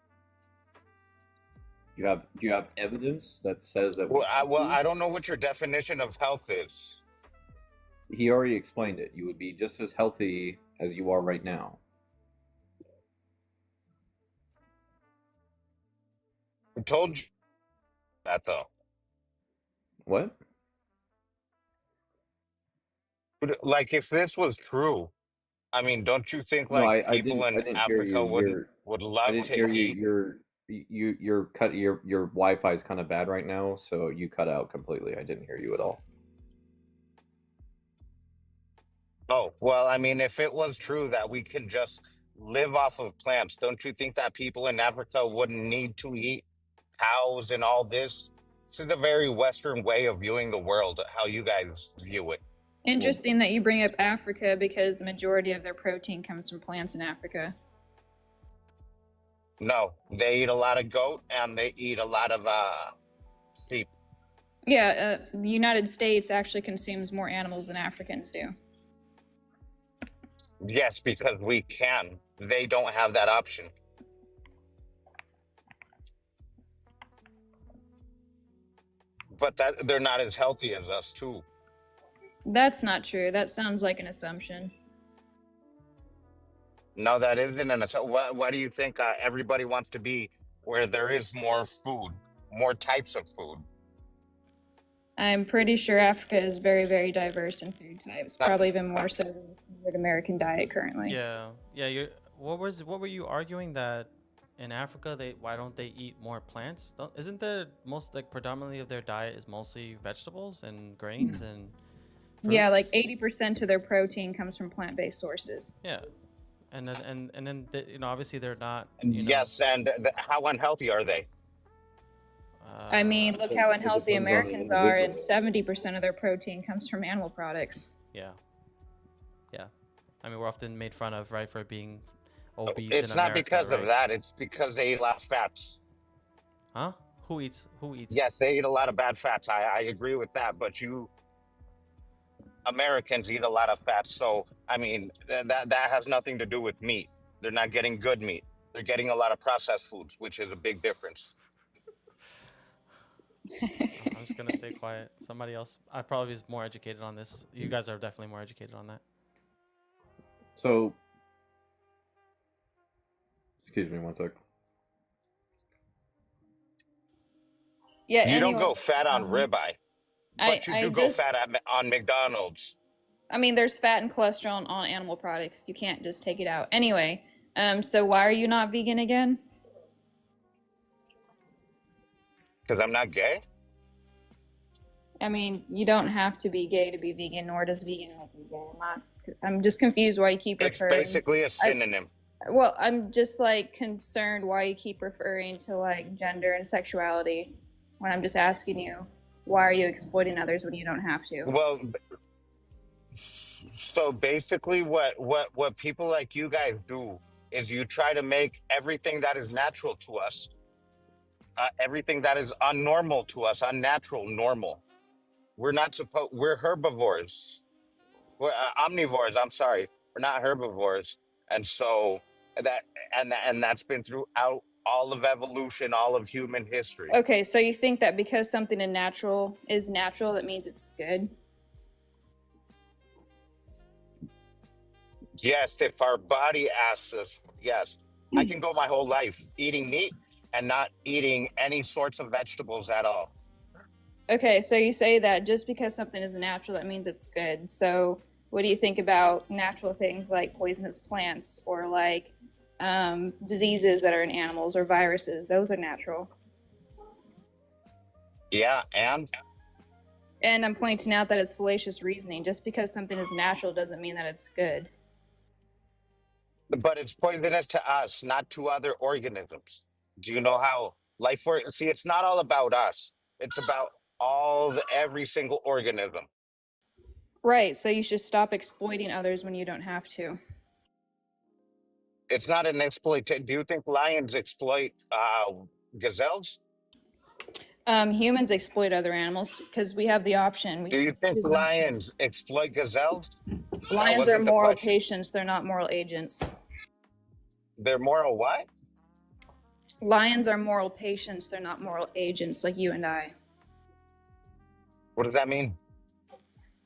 Do you have evidence that says that? Well, I don't know what your definition of health is. He already explained it. You would be just as healthy as you are right now. I told you that though. What? Like, if this was true, I mean, don't you think No, like I people didn't. I in didn't hear Africa you. would I love didn't to hear you. eat? Your Wi-Fi is kind of bad right now, so you cut out completely. I didn't hear you at all. Oh, well, I mean, if it was true that we can just live off of plants, don't you think that people in Africa wouldn't need to eat cows and all this? This is a very Western way of viewing the world, how you guys view it. Interesting that you bring up Africa because the majority of their protein comes from plants in Africa. No, they eat a lot of goat and they eat a lot of sheep. Yeah, the United States actually consumes more animals than Africans do. Yes, because we can. They don't have that option. But that they're not as healthy as us too. That's not true. That sounds like an assumption. No, that isn't an assumption. Why do you think everybody wants to be where there is more food, more types of food? I'm pretty sure Africa is very, very diverse in food types. Probably even more so than the standard American diet currently. Yeah. What were you arguing that in Africa why don't they eat more plants? Isn't the most predominantly of their diet is mostly vegetables and grains and fruits? Yeah, like 80% of their protein comes from plant-based sources. Yeah. And then obviously they're not. Yes, and how unhealthy are they? I mean, look how unhealthy Americans are, and 70% of their protein comes from animal products. Yeah. I mean, we're often made fun of, right, for being obese. It's in not America, because right? of that. It's because they eat a lot of fats. Huh? Who eats? Yes, they eat a lot of bad fats. I agree with that. But Americans eat a lot of fats. So, I mean, that has nothing to do with meat. They're not getting good meat. They're getting a lot of processed foods, which is a big difference. I'm just gonna stay quiet. Somebody else, I probably is more educated on this. You guys are definitely more educated on that. So, excuse me one sec. Yeah, you don't go fat on ribeye, but you do go fat on McDonald's. I mean, there's fat and cholesterol on animal products. You can't just take it out. Anyway, so why are you not vegan again? Because I'm not gay? I mean, you don't have to be gay to be vegan, nor does vegan make you gay. I'm just confused why you keep referring. It's basically a synonym. Well, I'm just concerned why you keep referring to gender and sexuality when I'm just asking you, why are you exploiting others when you don't have to? Well, so basically what people like you guys do is you try to make everything that is natural to us, everything that is unnormal to us, unnatural, normal. We're herbivores. We're omnivores, I'm sorry. We're not herbivores. And so that's been throughout all of evolution, all of human history. Okay, so you think that because something is natural, that means it's good? Yes, if our body asks us, yes. I can go my whole life eating meat and not eating any sorts of vegetables at all. Okay, so you say that just because something is natural, that means it's good. So what do you think about natural things like poisonous plants or diseases that are in animals or viruses? Those are natural. Yeah, and I'm pointing out that it's fallacious reasoning. Just because something is natural doesn't mean that it's good. But it's poisonous to us, not to other organisms. Do you know how Life for see, it's not all about us. It's about every single organism. Right. So you should stop exploiting others when you don't have to. It's not an exploitation. Do you think lions exploit gazelles? Humans exploit other animals because we have the option. Do you think choose not to. lions exploit gazelles? That Lions are wasn't the moral question. patients. They're not moral agents. They're moral what? Lions are moral patients. They're not moral agents like you and I. What does that mean?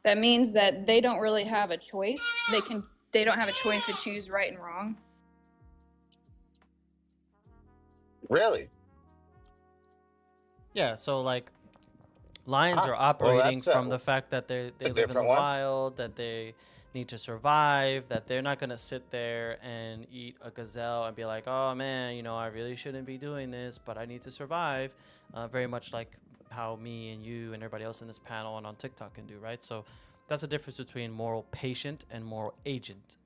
That means that they don't really have a choice. They don't have a choice to choose right and wrong. Really? Yeah, so like lions Ah, are well, operating that's from the fact that they a live in the different one. wild, that they need to survive, that they're not gonna sit there and eat a gazelle and be like, oh man, you know, I really shouldn't be doing this, but I need to survive. Very much like how me and you and everybody else in this panel and on TikTok can do, right? So that's the difference between moral patient and moral agent.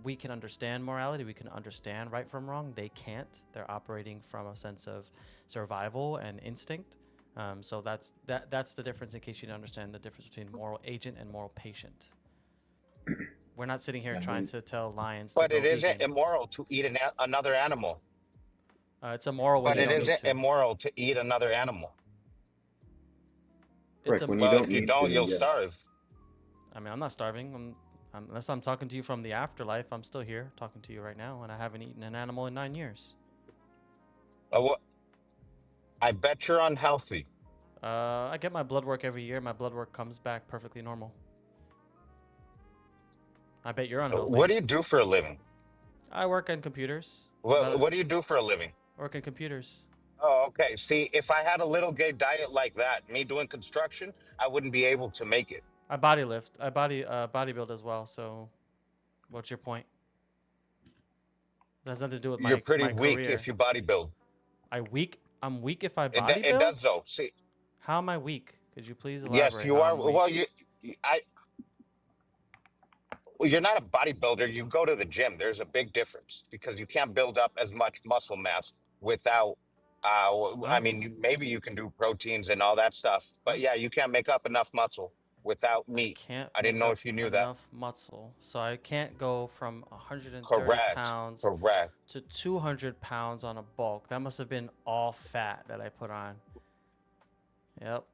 We can understand morality, we can understand right from wrong. They can't. They're operating from a sense of survival and instinct. So that's the difference, in case you didn't understand the difference between moral agent and moral patient. We're not sitting here trying to tell lions to But go it isn't vegan. immoral to eat another animal. It's immoral when But you it don't need isn't to. immoral to eat another animal. It's Correct. When you Well, don't if you need don't, to, you'll yeah. starve. I mean, I'm not starving. Unless I'm talking to you from the afterlife, I'm still here talking to you right now, and I haven't eaten an animal in 9 years. What? I bet you're unhealthy. I get my blood work every year. My blood work comes back perfectly normal. I bet you're unhealthy. What do you do for a living? I work on computers. What do you do for a living? Work in computers. Oh, okay. See, if I had a little gay diet like that, me doing construction, I wouldn't be able to make it. I body lift. I bodybuild as well. So, what's your point? It has nothing to do with You're pretty my weak career. if you bodybuild. I'm weak if I It bodybuild? does though. See, How am I weak? Could you please elaborate? yes, you how are. I'm weak? Well, you're not a bodybuilder. You go to the gym. There's a big difference because you can't build up as much muscle mass without. I mean, maybe you can do proteins and all that stuff, but yeah, you can't make up enough muscle without meat. Can't I didn't make know up if you knew that. enough muscle, so I can't go from 130 Correct. pounds Correct. to 200 pounds on a bulk. That must have been all fat that I put on. Yep,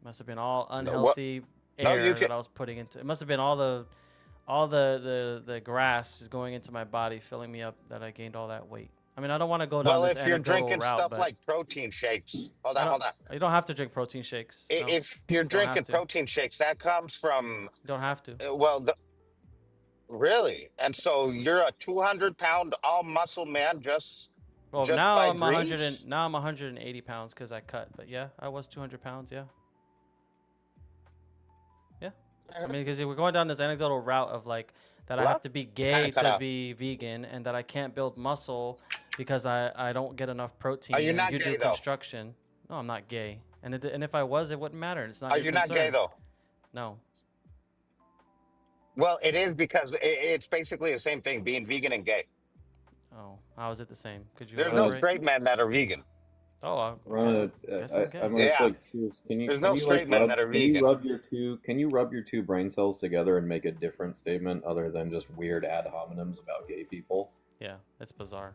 must have been all unhealthy air that I was putting into. It must have been all the grass just going into my body, filling me up, that I gained all that weight. I mean, I don't want to go down Well, this if you're anecdotal drinking route, stuff but like protein shakes, hold on. you don't have to drink protein shakes. No, If you're don't have drinking to. protein shakes, that comes from, You don't have to. really? And so you're a 200-pound all muscle man just now by I'm greens? now I'm 180 pounds because I cut. But yeah, I was 200 pounds. Yeah. Yeah. I mean, because we're going down this anecdotal route of like that I have to be gay to be vegan, and that I can't build muscle because I don't get enough protein. Are you and not you gay, do though? construction. No, I'm not gay. And if I was, it wouldn't matter. It's not. Are your you not gay, concern. though? No. Well, it is because it's basically the same thing, being vegan and gay. Oh, how is it the same? Could you There's no elaborate? straight men that are vegan. Oh, Rana, guess I'm gay. I'm Yeah. like curious. Can you There's can no you straight like men rub, that are can you vegan. rub your two can you rub your two brain cells together and make a different statement other than just weird ad hominems about gay people? Yeah, it's bizarre.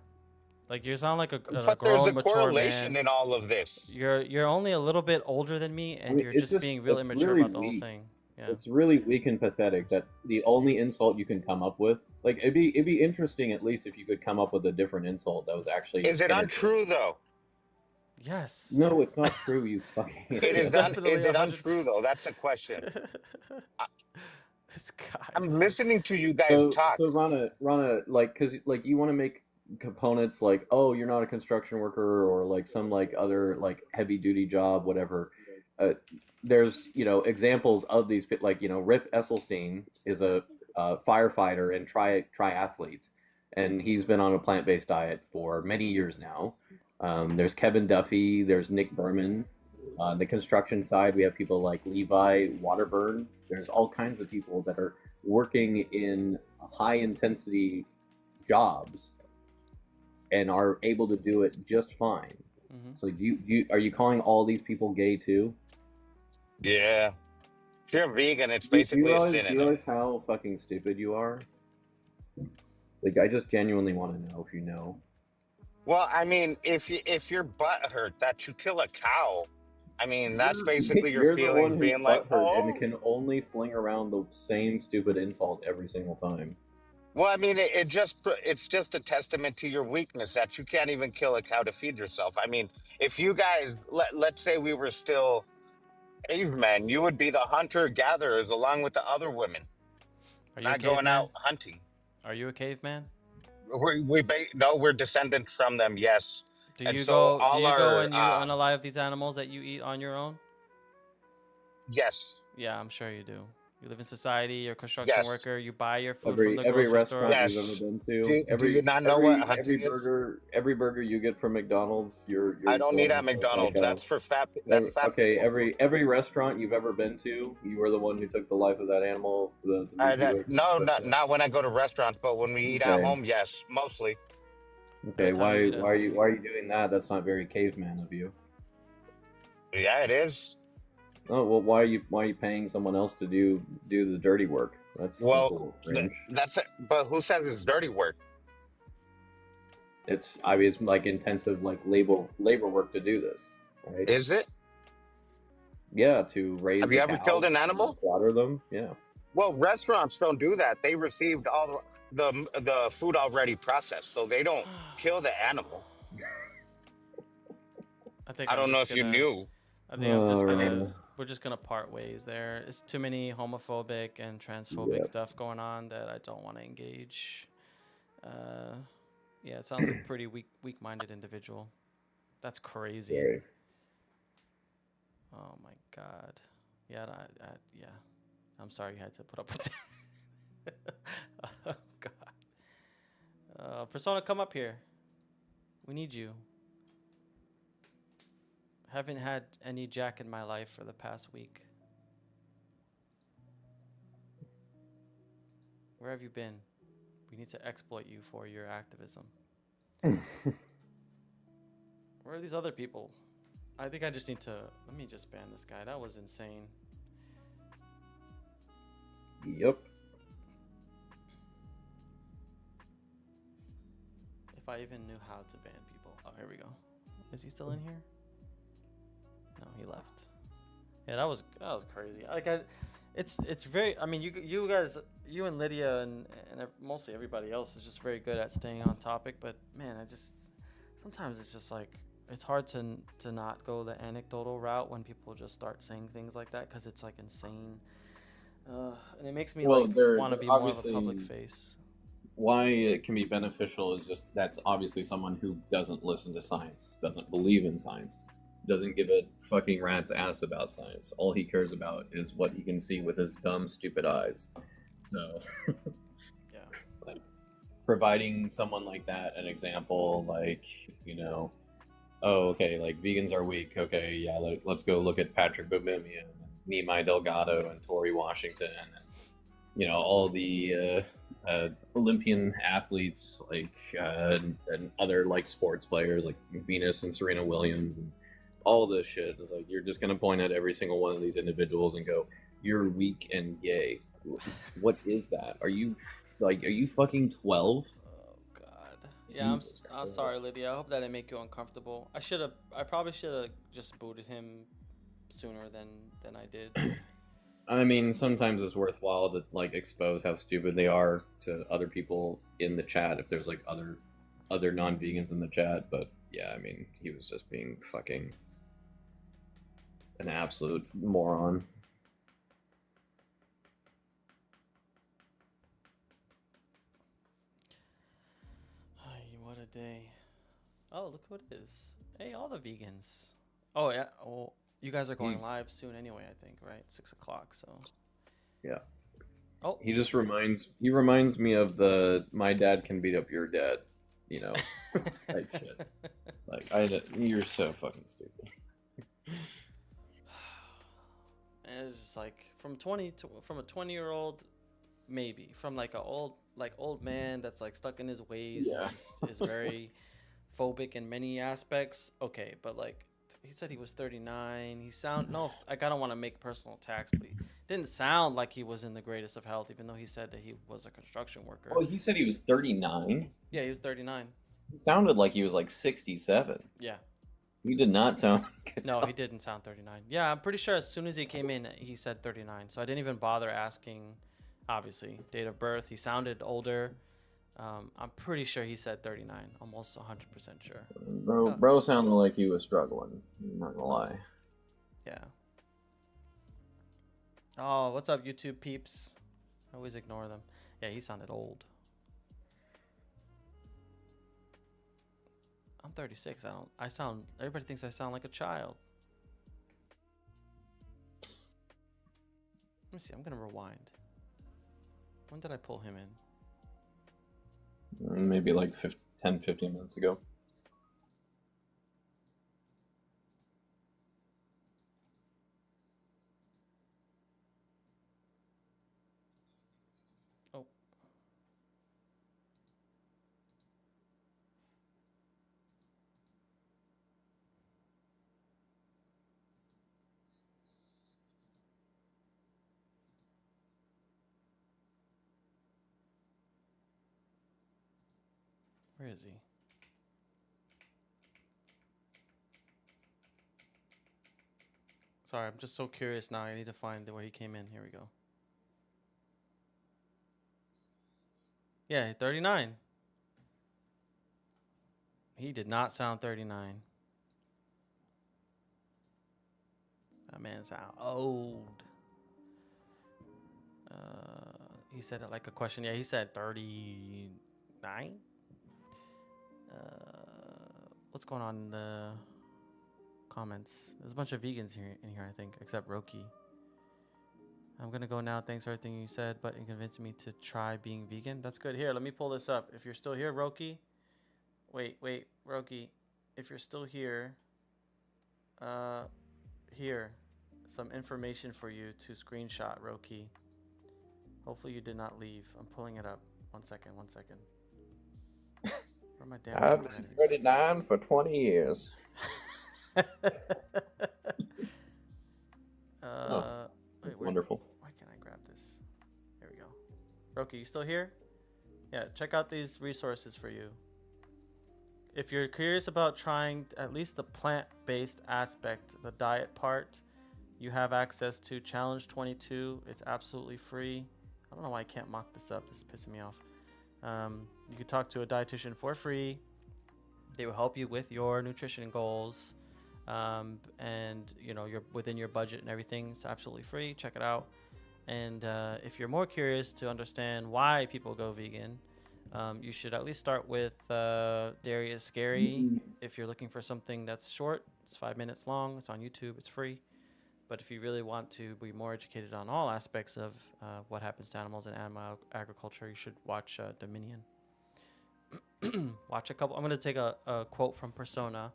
Like you sound like a But there's grown, a mature correlation man. in all of this. You're only a little bit older than me, and I mean, you're it's just being real it's immature really about the whole weak. thing. Yeah. It's really weak and pathetic that the only insult you can come up with, like it'd be interesting at least if you could come up with a different insult that was actually. Is it untrue though? Yes. No, it's not true. You fucking. It is. Is it untrue though? That's a question. This guy. I'm listening to you guys talk. So Rana, like, cause like you want to make components like, oh, you're not a construction worker or like some like other like heavy duty job, whatever. There's examples of these, like Rip Esselstyn is a firefighter and triathlete, and he's been on a plant-based diet for many years now. There's Kevin Duffy, there's Nick Berman. On the construction side, we have people like Levi Waterburn. There's all kinds of people that are working in high-intensity jobs and are able to do it just fine. So are you calling all these people gay too? Yeah. If you're vegan, it's Do you basically a realize, do you synonym. realize how fucking stupid you are? Like, I just genuinely want to know if you know. Well, I mean, if your butt hurt that you kill a cow, I mean, that's basically your You're the feelings one who's being like, butthurt and oh. can only fling around the same stupid insult every single time. Well, I mean, it's just a testament to your weakness that you can't even kill a cow to feed yourself. I mean, if you guys let's say we were still cavemen, you would be the hunter gatherers along with the other women, Are you a not going caveman? out hunting. Are you a caveman? No, we're descendants from them, yes. Do And you so go? Do all you go our and you unalive these animals that you eat on your own? yes. Yeah, I'm sure you do. You live in society. You're a construction Yes. worker. You buy your food from the Every grocery store. restaurant you've ever Yes. been to, Do you not know what hunting is? every burger you get from McDonald's, you're I don't going eat at with, like McDonald's. That's for fat. That's fat okay, people food. every restaurant you've ever been to, you were the one who took the life of that animal. The meat you ate. No, not when I go to restaurants, but when we eat at home, yes, mostly. Okay, why are you doing that? That's not very caveman of you. Yeah, it is. Oh well, why are you paying someone else to do the dirty work? That's a little cringe. That's it. But who says it's dirty work? It's obvious, like intensive, like labor work to do this, right? Is it? Yeah, to raise. Have you ever killed an animal? Slaughter them, yeah. Well, restaurants don't do that. They received all the food already processed, so they don't kill the animal. I don't know if you knew. I think we're just gonna part ways there. It's too many homophobic and transphobic stuff going on that I don't want to engage. Yeah, it sounds like a pretty weak-minded individual. That's crazy. Very. Oh my god. Yeah, yeah. I'm sorry you had to put up with that. Oh god. Persona, come up here. We need you. Haven't had any Jack in my life for the past week. Where have you been? We need to exploit you for your activism. Where are these other people? I think I just need to... Let me just ban this guy. That was insane. Yep. If I even knew how to ban people. Oh, here we go. Is he still in here? No, he left. Yeah, that was crazy. Like it's very. I mean, you guys, you and Lydia and mostly everybody else is just very good at staying on topic. But man, sometimes it's just like it's hard to not go the anecdotal route when people just start saying things like that because it's like insane. And it makes me want to be more of a public face. Why it can be beneficial is just that's obviously someone who doesn't listen to science, doesn't believe in science, doesn't give a fucking rat's ass about science. All he cares about is what he can see with his dumb, stupid eyes. So, yeah, like, providing someone like that an example, like, you know, oh, okay, like vegans are weak. Okay, yeah, let's go look at Patrick Bobimian, Nimai Delgado, and Tori Washington, and you know all the Olympian athletes, like and other like sports players, like Venus and Serena Williams, and all this shit. It's like you're just gonna point at every single one of these individuals and go, "You're weak and gay." What is that? Are you fucking 12? Oh god. Yeah, I'm sorry, Lydia. I hope that didn't make you uncomfortable. I probably should have just booted him sooner than I did. I mean, sometimes it's worthwhile to like expose how stupid they are to other people in the chat if there's like other non-vegans in the chat. But yeah, I mean, he was just being fucking an absolute moron. What a day. Oh, look who it is. Hey, all the vegans. Oh, yeah. Oh, you guys are going live soon anyway, I think, right? 6 o'clock, so. Yeah. Oh. He reminds me of the "my dad can beat up your dad," you know, type shit. Like, you're so fucking stupid. And it's just like from a 20-year-old, maybe from like old man that's like stuck in his ways. Yeah. Is very phobic in many aspects, okay, but like he said he was 39. He sound no, like I don't want to make personal attacks, but he didn't sound like he was in the greatest of health, even though he said that he was a construction worker. Oh, he said he was 39. Yeah, he was 39. He sounded like he was like 67. Yeah. He did not sound good. No, he didn't sound 39. Yeah, I'm pretty sure as soon as he came in, he said 39. So I didn't even bother asking, obviously, date of birth. He sounded older. I'm pretty sure he said 39. Almost 100% sure. Bro sounded like he was struggling. I'm not gonna lie. Yeah. Oh, what's up, YouTube peeps? I always ignore them. Yeah, he sounded old. I'm 36. Everybody thinks I sound like a child. Let me see. I'm going to rewind. When did I pull him in? Maybe like 10, 15 minutes ago. Oh. Where is he? Sorry, I'm just so curious now. I need to find where he came in. Here we go. Yeah, 39. He did not sound 39. That man sound old. He said it like a question. Yeah, he said 39. What's going on in the comments? There's a bunch of vegans here in here, I think, except Roki. I'm gonna go now. Thanks for everything you said, but it convinced me to try being vegan. That's good. Here, let me pull this up. If you're still here, Roki. Wait, Roki. If you're still here, here, some information for you to screenshot, Roki. Hopefully you did not leave. I'm pulling it up. One second. Where are my damn I've been 39 for 20 years. Wait, wonderful. Why can't I grab this? Here we go. Roki, you still here? Yeah, check out these resources for you. If you're curious about trying at least the plant-based aspect, the diet part, you have access to Challenge 22. It's absolutely free. I don't know why I can't mock this up. This is pissing me off. You can talk to a dietitian for free. They will help you with your nutrition goals, and you're within your budget and everything. It's absolutely free. Check it out. And if you're more curious to understand why people go vegan, you should at least start with Dairy is Scary. If you're looking for something that's short, it's 5 minutes long. It's on YouTube. It's free. But if you really want to be more educated on all aspects of what happens to animals in animal agriculture, you should watch Dominion. Watch a couple. I'm going to take a quote from Persona.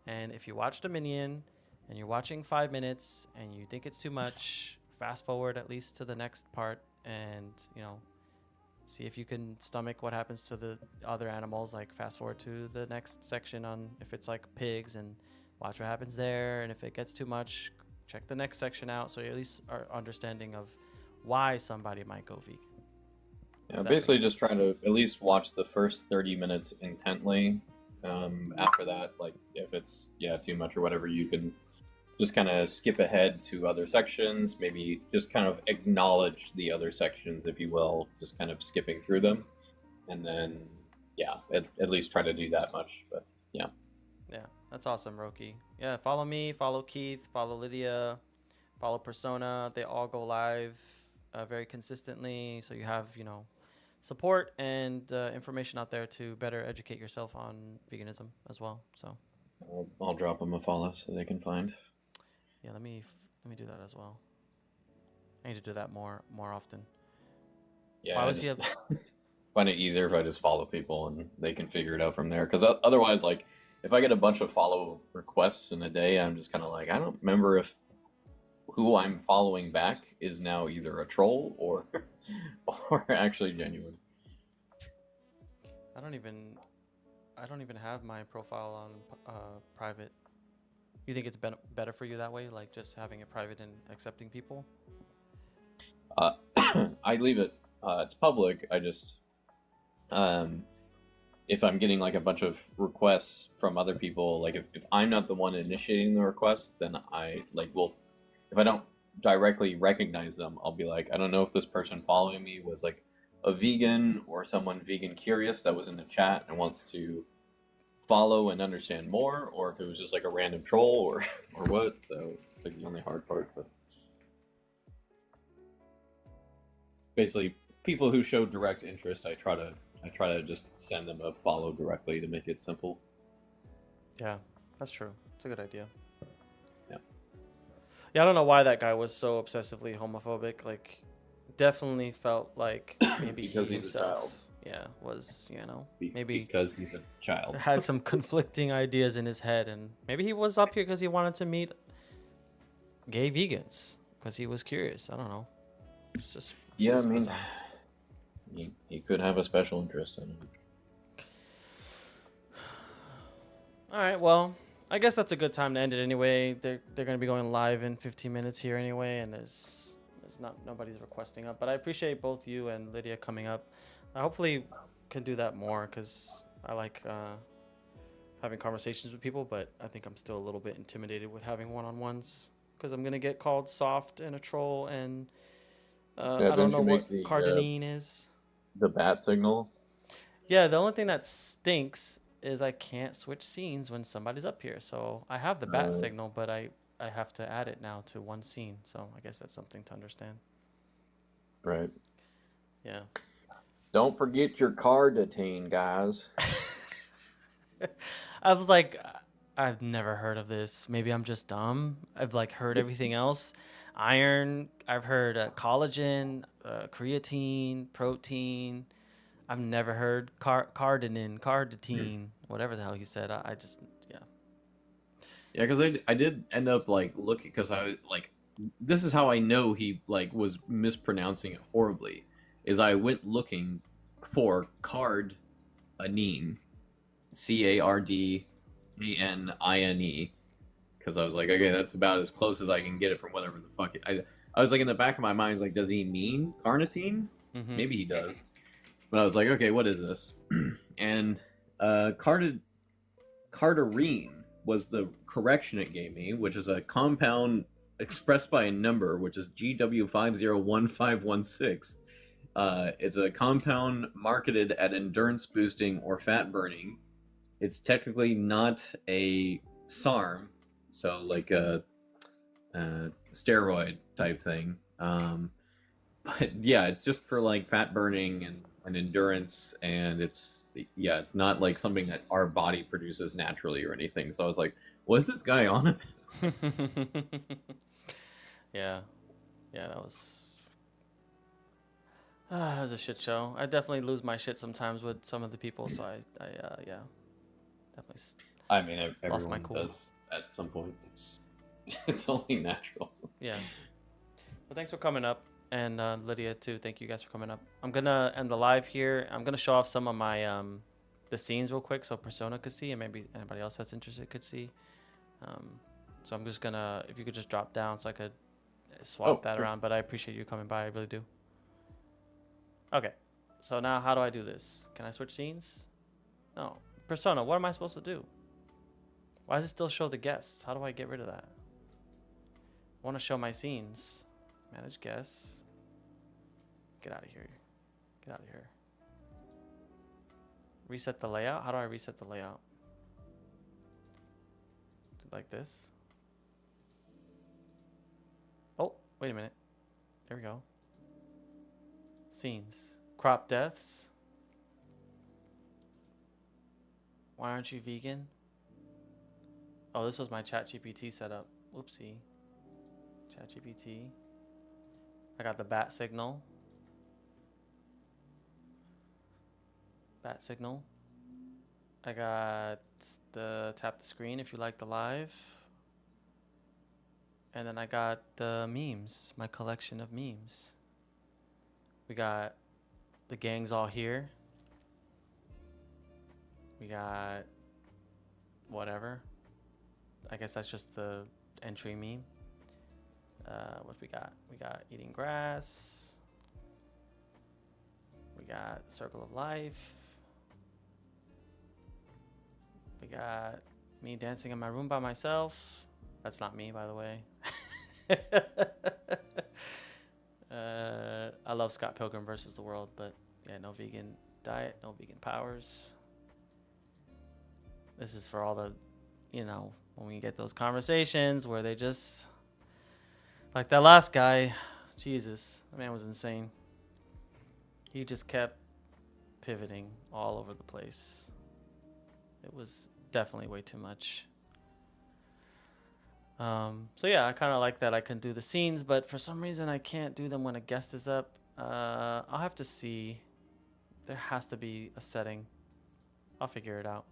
And if you watch Dominion and you're watching 5 minutes and you think it's too much, fast forward at least to the next part and, see if you can stomach what happens to the other animals. Like fast forward to the next section on if it's like pigs and watch what happens there. And if it gets too much, check the next section out so you at least are understanding of why somebody might go vegan. Yeah, basically just trying to at least watch the first 30 minutes intently. After that, like if it's too much or whatever, you can just kind of skip ahead to other sections, maybe just kind of acknowledge the other sections, if you will, just kind of skipping through them. And then, at least try to do that much. But yeah. Yeah, that's awesome, Roki. Yeah, follow me, follow Keith, follow Lydia, follow Persona. They all go live very consistently. So you have, support and information out there to better educate yourself on veganism as well. So I'll drop them a follow so they can find. Yeah, let me do that as well. I need to do that more often. Yeah, why was he find it easier if I just follow people and they can figure it out from there. Because otherwise, like, if I get a bunch of follow requests in a day, I'm just kind of like, I don't remember if who I'm following back is now either a troll or actually genuine. I don't even I don't even have my profile on private. You think it's better for you that way, like just having it private and accepting people? I leave it. It's public. I just, if I'm getting like a bunch of requests from other people, like if I'm not the one initiating the request, then I like will. If I don't directly recognize them, I'll be like, I don't know if this person following me was like a vegan or someone vegan curious that was in the chat and wants to follow and understand more, or if it was just like a random troll or what. So it's like the only hard part, but basically people who show direct interest, I try to just send them a follow directly to make it simple. Yeah, that's true. It's a good idea. Yeah. Yeah, I don't know why that guy was so obsessively homophobic. Like, definitely felt like maybe because he he's himself, a child. Yeah, was, you know, maybe because he's a child. Had some conflicting ideas in his head, and maybe he was up here because he wanted to meet gay vegans because he was curious. I don't know. It's just yeah, I it's mean, bizarre. he could have a special interest in it. All right, well, I guess that's a good time to end it anyway. They're going to be going live in 15 minutes here anyway, and there's nobody's requesting up. But I appreciate both you and Lydia coming up. I hopefully can do that more because I like having conversations with people, but I think I'm still a little bit intimidated with having one-on-ones because I'm going to get called soft and a troll, and I don't know what Cardinine is. The bat signal? Yeah, the only thing that stinks is I can't switch scenes when somebody's up here. So I have the bat signal, but I have to add it now to one scene. So I guess that's something to understand. Right. Yeah. Don't forget your car detained, guys. I was like, I've never heard of this. Maybe I'm just dumb. I've like heard everything else. Iron. I've heard collagen, creatine, protein. I've never heard carnitine, whatever the hell he said. I just, yeah. Yeah, because I did end up like looking, because I like, this is how I know he like was mispronouncing it horribly, is I went looking for cardinine, CARDANINE, because I was like, okay, that's about as close as I can get it from whatever the fuck I was like, in the back of my mind, like, does he mean carnitine? Mm-hmm. Maybe he does. But I was like, okay, what is this? And cardarine was the correction it gave me, which is a compound expressed by a number, which is GW501516. It's a compound marketed at endurance boosting or fat burning. It's technically not a SARM, so like a steroid type thing. But yeah, it's just for like fat burning and endurance, and it's not like something that our body produces naturally or anything. So I was like, what is this guy on about? Yeah, that was a shit show. I definitely lose my shit sometimes with some of the people, so I definitely I mean, lost my everyone cool does at some point. It's only natural. Yeah. Well, thanks for coming up. And Lydia too, thank you guys for coming up. I'm gonna end the live here. I'm gonna show off some of my the scenes real quick so Persona could see, and maybe anybody else that's interested could see. So I'm just gonna, if you could just drop down so I could swap that around. But I appreciate you coming by, I really do. Okay, so now how do I do this? Can I switch scenes? No. Persona, what am I supposed to do? Why does it still show the guests? How do I get rid of that? I want to show my scenes. Manage guests. Get out of here. Get out of here. Reset the layout. How do I reset the layout? Like this. Oh, wait a minute. There we go. Scenes. Crop deaths. Why aren't you vegan? Oh, this was my ChatGPT setup. Whoopsie. ChatGPT. I got the bat signal. Bat signal. I got the tap the screen if you like the live. And then I got the memes, my collection of memes. We got the gangs all here. We got whatever. I guess that's just the entry meme. What we got? We got eating grass. We got circle of life. We got me dancing in my room by myself. That's not me, by the way. I love Scott Pilgrim versus the World, but yeah, no vegan diet, no vegan powers. This is for all the, when we get those conversations where they just, like that last guy, Jesus, that man was insane. He just kept pivoting all over the place. It was definitely way too much. So yeah, I kind of like that I can do the scenes, but for some reason I can't do them when a guest is up. I'll have to see. There has to be a setting. I'll figure it out.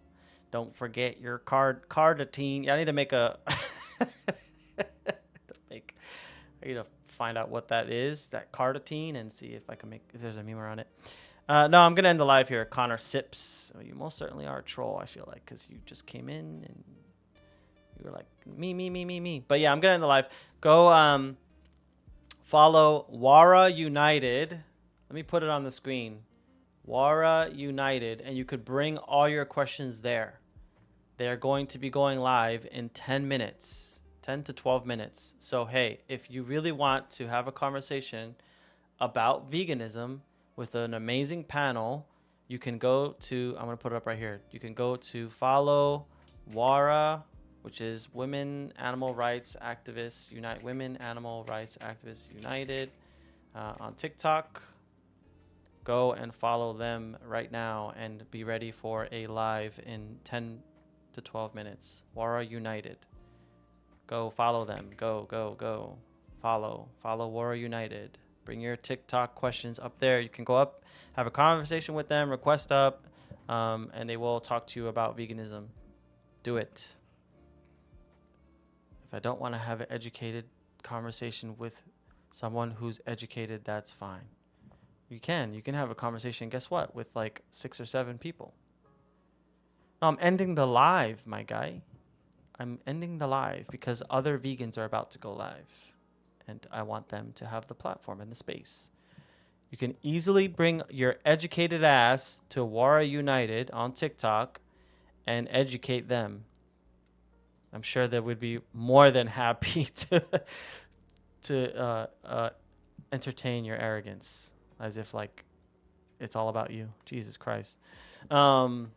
Don't forget your carnitine. Yeah, I need to make a. I need to find out what that is, that carnitine, and see if I can if there's a meme around it. No, I'm gonna end the live here. Connor Sips. You most certainly are a troll. I feel like because you just came in and you were like me. But yeah, I'm gonna end the live. Go follow Wara United. Let me put it on the screen. Wara United, and you could bring all your questions there. They're going to be going live in 10 minutes, 10 to 12 minutes. So, hey, if you really want to have a conversation about veganism with an amazing panel, you can go to, I'm going to put it up right here. You can go to follow WARA, which is Women Animal Rights Activists Unite, Women Animal Rights Activists United on TikTok. Go and follow them right now and be ready for a live in 10 to 12 minutes. Wara United. Go follow them. Go. Follow Wara United. Bring your TikTok questions up there. You can go up, have a conversation with them, request up, and they will talk to you about veganism. Do it. If I don't want to have an educated conversation with someone who's educated, that's fine. You can have a conversation, guess what, with like 6 or 7 people. No, I'm ending the live, my guy. I'm ending the live because other vegans are about to go live. And I want them to have the platform and the space. You can easily bring your educated ass to Wara United on TikTok and educate them. I'm sure they would be more than happy to entertain your arrogance. As if like it's all about you. Jesus Christ. Wara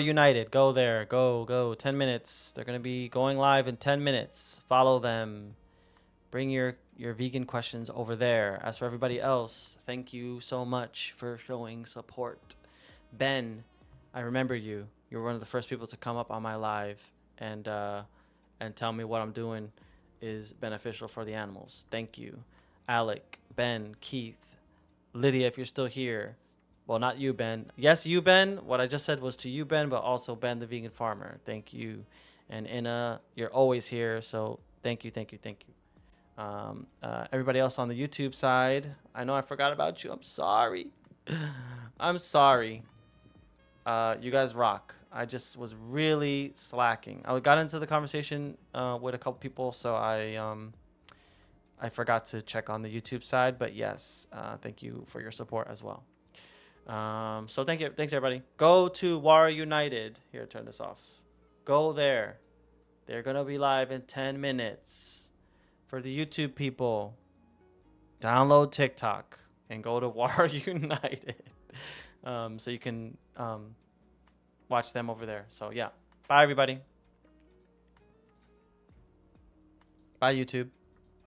United, go there. Go. 10 minutes. They're going to be going live in 10 minutes. Follow them. Bring your vegan questions over there. As for everybody else, thank you so much for showing support. Ben, I remember you. You were one of the first people to come up on my live and tell me what I'm doing is beneficial for the animals. Thank you. Alec, Ben, Keith, Lydia, if you're still here. Well, not you, Ben. Yes, you, Ben. What I just said was to you, Ben, but also Ben, the vegan farmer. Thank you. And Inna, you're always here, so thank you. Everybody else on the YouTube side, I know I forgot about you. I'm sorry. I'm sorry. You guys rock. I just was really slacking. I got into the conversation with a couple people, so I forgot to check on the YouTube side, but yes, thank you for your support as well. So thanks everybody. Go to Wara United. Here, turn this off. Go there. They're gonna be live in 10 minutes. For the YouTube people, download TikTok and go to Wara United, so you can watch them over there. So yeah, bye everybody. Bye YouTube.